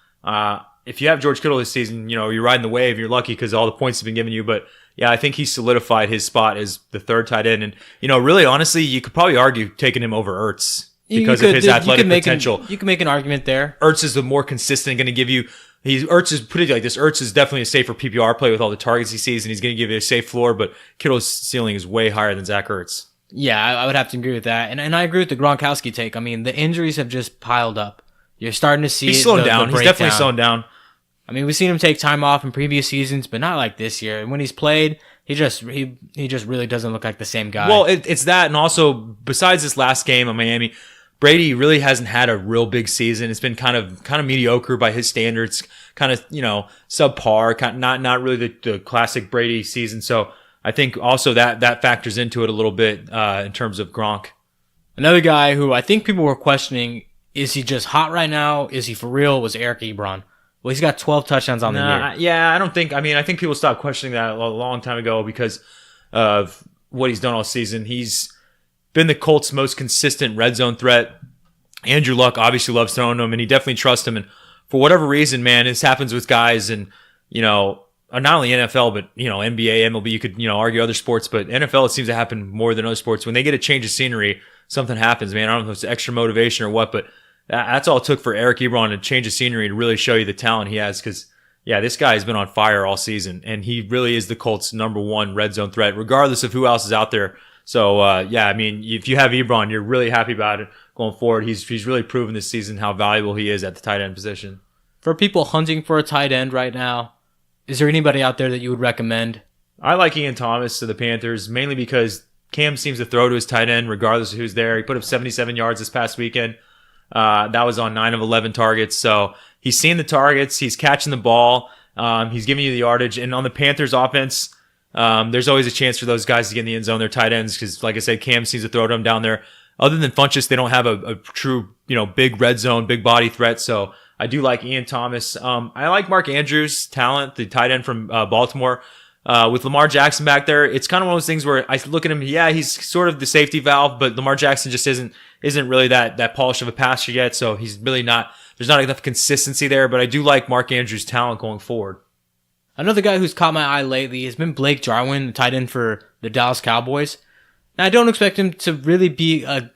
If you have George Kittle this season, you're riding the wave. You're lucky because all the points have been given you. But yeah, I think he solidified his spot as the third tight end. And, really, honestly, you could probably argue taking him over Ertz because of his athletic potential. You can make an argument there. Ertz is the more consistent, going to give you, Ertz is put it like this. Ertz is definitely a safer PPR play with all the targets he sees, and he's going to give you a safe floor. But Kittle's ceiling is way higher than Zach Ertz. Yeah, I would have to agree with that. And I agree with the Gronkowski take. I mean, the injuries have just piled up. You're starting to see he's slowing down. He's definitely slowing down. I mean, we've seen him take time off in previous seasons, but not like this year. And when he's played, he just really doesn't look like the same guy. Well, it's that, and also besides this last game in Miami, Brady really hasn't had a real big season. It's been kind of mediocre by his standards, kind of subpar, not really the classic Brady season. So I think also that factors into it a little bit in terms of Gronk. Another guy who I think people were questioning, is he just hot right now? Is he for real? Was Eric Ebron. Well, he's got 12 touchdowns on the year. Yeah, I think people stopped questioning that a long time ago because of what he's done all season. He's been the Colts' most consistent red zone threat. Andrew Luck obviously loves throwing him, and he definitely trusts him. And for whatever reason, man, this happens with guys, and not only NFL, but NBA, MLB. You could argue other sports, but NFL, it seems to happen more than other sports. When they get a change of scenery, something happens, man. I don't know if it's extra motivation or what, but that's all it took for Eric Ebron to change the scenery to really show you the talent he has. Because, yeah, this guy has been on fire all season, and he really is the Colts' number one red zone threat, regardless of who else is out there. So, if you have Ebron, you're really happy about it going forward. He's really proven this season how valuable he is at the tight end position. For people hunting for a tight end right now, is there anybody out there that you would recommend? I like Ian Thomas to the Panthers, mainly because Cam seems to throw to his tight end regardless of who's there. He put up 77 yards this past weekend. That was on 9 of 11 targets. So he's seeing the targets. He's catching the ball. He's giving you the yardage. And on the Panthers offense, there's always a chance for those guys to get in the end zone, their tight ends, because, like I said, Cam seems to throw to them down there. Other than Funchess, they don't have a true, big red zone, big body threat. So I do like Ian Thomas. I like Mark Andrews' talent, the tight end from Baltimore. With Lamar Jackson back there, it's kind of one of those things where I look at him, yeah, he's sort of the safety valve, but Lamar Jackson just isn't really that polish of a passer yet, so he's really not, there's not enough consistency there, but I do like Mark Andrews' talent going forward. Another guy who's caught my eye lately has been Blake Jarwin, the tight end for the Dallas Cowboys. Now, I don't expect him to really be a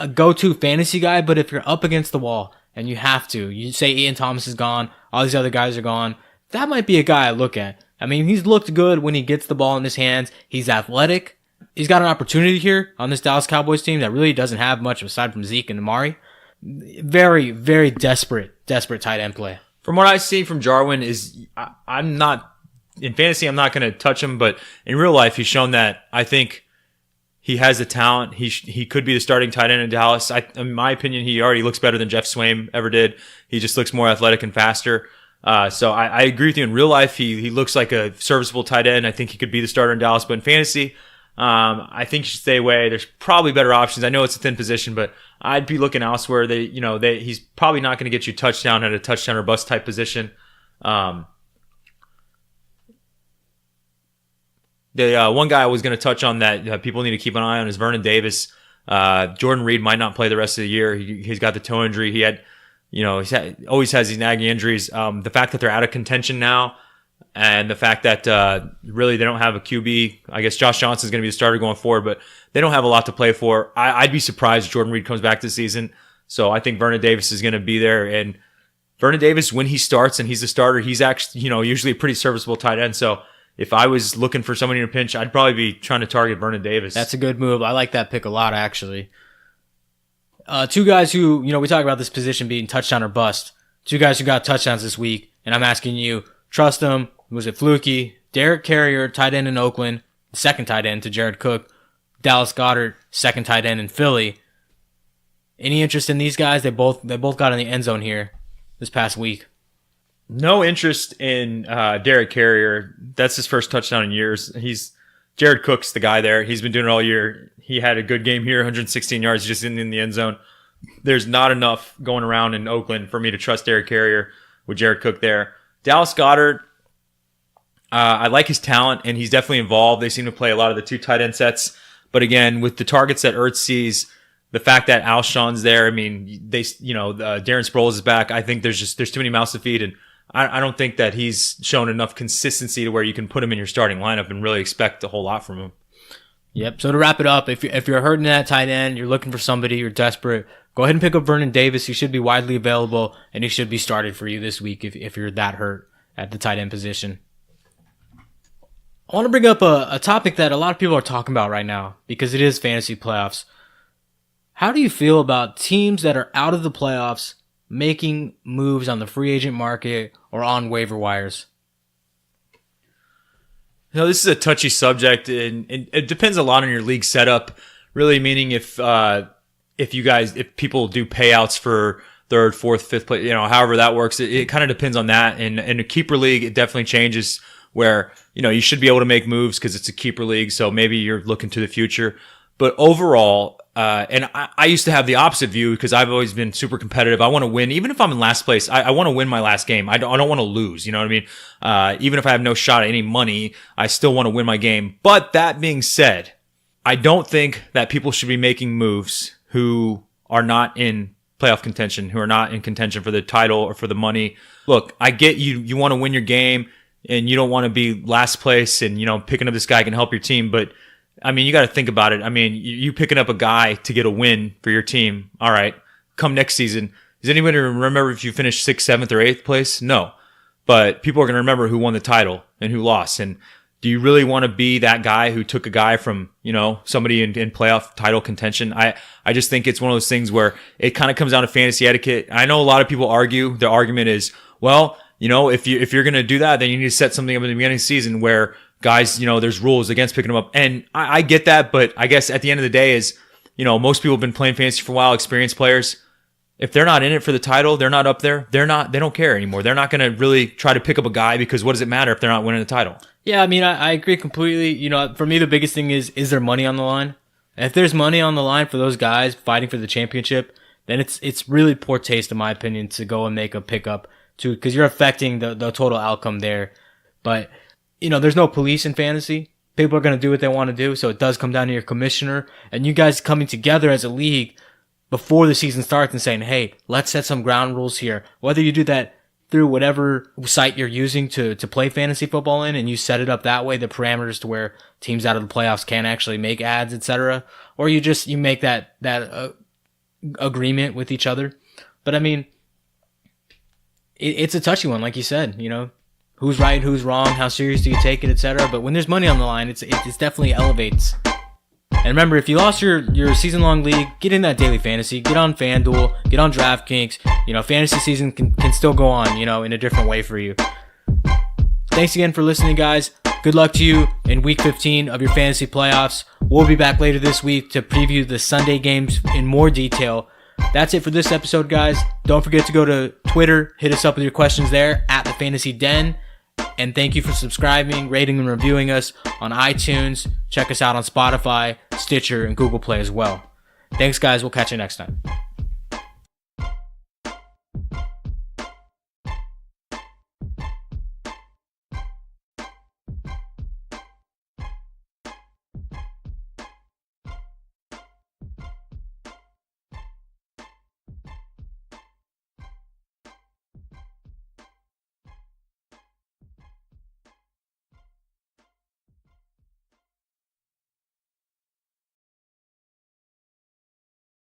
go-to fantasy guy, but if you're up against the wall and you have to, you say Ian Thomas is gone, all these other guys are gone, that might be a guy I look at. I mean, he's looked good when he gets the ball in his hands. He's athletic. He's got an opportunity here on this Dallas Cowboys team that really doesn't have much aside from Zeke and Amari. Very, very desperate tight end play. From what I see from Jarwin is, I'm not, in fantasy, I'm not going to touch him, but in real life, he's shown that I think he has the talent. He could be the starting tight end in Dallas. In my opinion, he already looks better than Jeff Swaim ever did. He just looks more athletic and faster. So I agree with you. In real life, he looks like a serviceable tight end. I think he could be the starter in Dallas. But in fantasy, I think you should stay away. There's probably better options. I know it's a thin position, but I'd be looking elsewhere. He's probably not going to get you touchdown at a touchdown or bust type position. The one guy I was going to touch on that people need to keep an eye on is Vernon Davis. Jordan Reed might not play the rest of the year. He's got the toe injury. He had, always has these nagging injuries. The fact that they're out of contention now, and the fact that really they don't have a QB. I guess Josh Johnson's going to be the starter going forward, but they don't have a lot to play for. I'd be surprised if Jordan Reed comes back this season. So I think Vernon Davis is going to be there. And Vernon Davis, when he starts and he's the starter, he's actually, usually a pretty serviceable tight end. So if I was looking for somebody in a pinch, I'd probably be trying to target Vernon Davis. That's a good move. I like that pick a lot, actually. Two guys who, we talk about this position being touchdown or bust. Two guys who got touchdowns this week, and I'm asking you, trust them? Was it fluky? Derek Carrier, tight end in Oakland, second tight end to Jared Cook. Dallas Goedert, second tight end in Philly. Any interest in these guys? They both got in the end zone here this past week. No interest in Derek Carrier. That's his first touchdown in years. Jared Cook's the guy there. He's been doing it all year. He had a good game here, 116 yards, just in the end zone. There's not enough going around in Oakland for me to trust Derek Carrier with Jared Cook there. Dallas Goedert, I like his talent, and he's definitely involved. They seem to play a lot of the 2 tight end sets. But again, with the targets that Ertz sees, the fact that Alshon's there, I mean, Darren Sproles is back. I think there's too many mouths to feed, and I don't think that he's shown enough consistency to where you can put him in your starting lineup and really expect a whole lot from him. Yep. So to wrap it up, if you're hurting that tight end, you're looking for somebody, you're desperate, go ahead and pick up Vernon Davis. He should be widely available, and he should be started for you this week if you're that hurt at the tight end position. I want to bring up a topic that a lot of people are talking about right now because it is fantasy playoffs. How do you feel about teams that are out of the playoffs making moves on the free agent market or on waiver wires? This is a touchy subject, and it depends a lot on your league setup. Really, meaning if people do payouts for third, fourth, fifth place, however that works, it kind of depends on that. And in a keeper league, it definitely changes where you should be able to make moves because it's a keeper league, so maybe you're looking to the future. But overall, and I used to have the opposite view because I've always been super competitive. I want to win. Even if I'm in last place, I want to win my last game. I don't want to lose. You know what I mean? Even if I have no shot at any money, I still want to win my game. But that being said, I don't think that people should be making moves who are not in playoff contention, who are not in contention for the title or for the money. Look, I get you want to win your game and you don't want to be last place and, picking up this guy can help your team. But I mean, you got to think about it. I mean, you picking up a guy to get a win for your team. All right. Come next season. Does anybody remember if you finished 6th, 7th, or 8th place? No. But people are going to remember who won the title and who lost. And do you really want to be that guy who took a guy from, somebody in playoff title contention? I just think it's one of those things where it kind of comes down to fantasy etiquette. I know a lot of people argue. The argument is, well, if you're going to do that, then you need to set something up in the beginning of the season where guys, there's rules against picking them up. And I get that, but I guess at the end of the day is, most people have been playing fantasy for a while, experienced players. If they're not in it for the title, they're not up there, they don't care anymore. They're not going to really try to pick up a guy because what does it matter if they're not winning the title? Yeah, I mean, I agree completely. For me, the biggest thing is there money on the line? And if there's money on the line for those guys fighting for the championship, then it's really poor taste, in my opinion, to go and make a pickup because you're affecting the total outcome there. But there's no police in fantasy. People are going to do what they want to do. So it does come down to your commissioner and you guys coming together as a league before the season starts and saying, hey, let's set some ground rules here. Whether you do that through whatever site you're using to play fantasy football in and you set it up that way, the parameters to where teams out of the playoffs can't actually make ads, etc. Or you make that agreement with each other. But I mean, it's a touchy one, like you said, who's right, who's wrong, how serious do you take it, etc. But when there's money on the line, it's definitely elevates. And remember, if you lost your season-long league, get in that daily fantasy, get on FanDuel, get on DraftKings. Fantasy season can still go on, in a different way for you. Thanks again for listening, guys. Good luck to you in Week 15 of your fantasy playoffs. We'll be back later this week to preview the Sunday games in more detail. That's it for this episode, guys. Don't forget to go to Twitter, hit us up with your questions there at the Fantasy Den. And thank you for subscribing, rating, and reviewing us on iTunes. Check us out on Spotify, Stitcher, and Google Play as well. Thanks, guys. We'll catch you next time.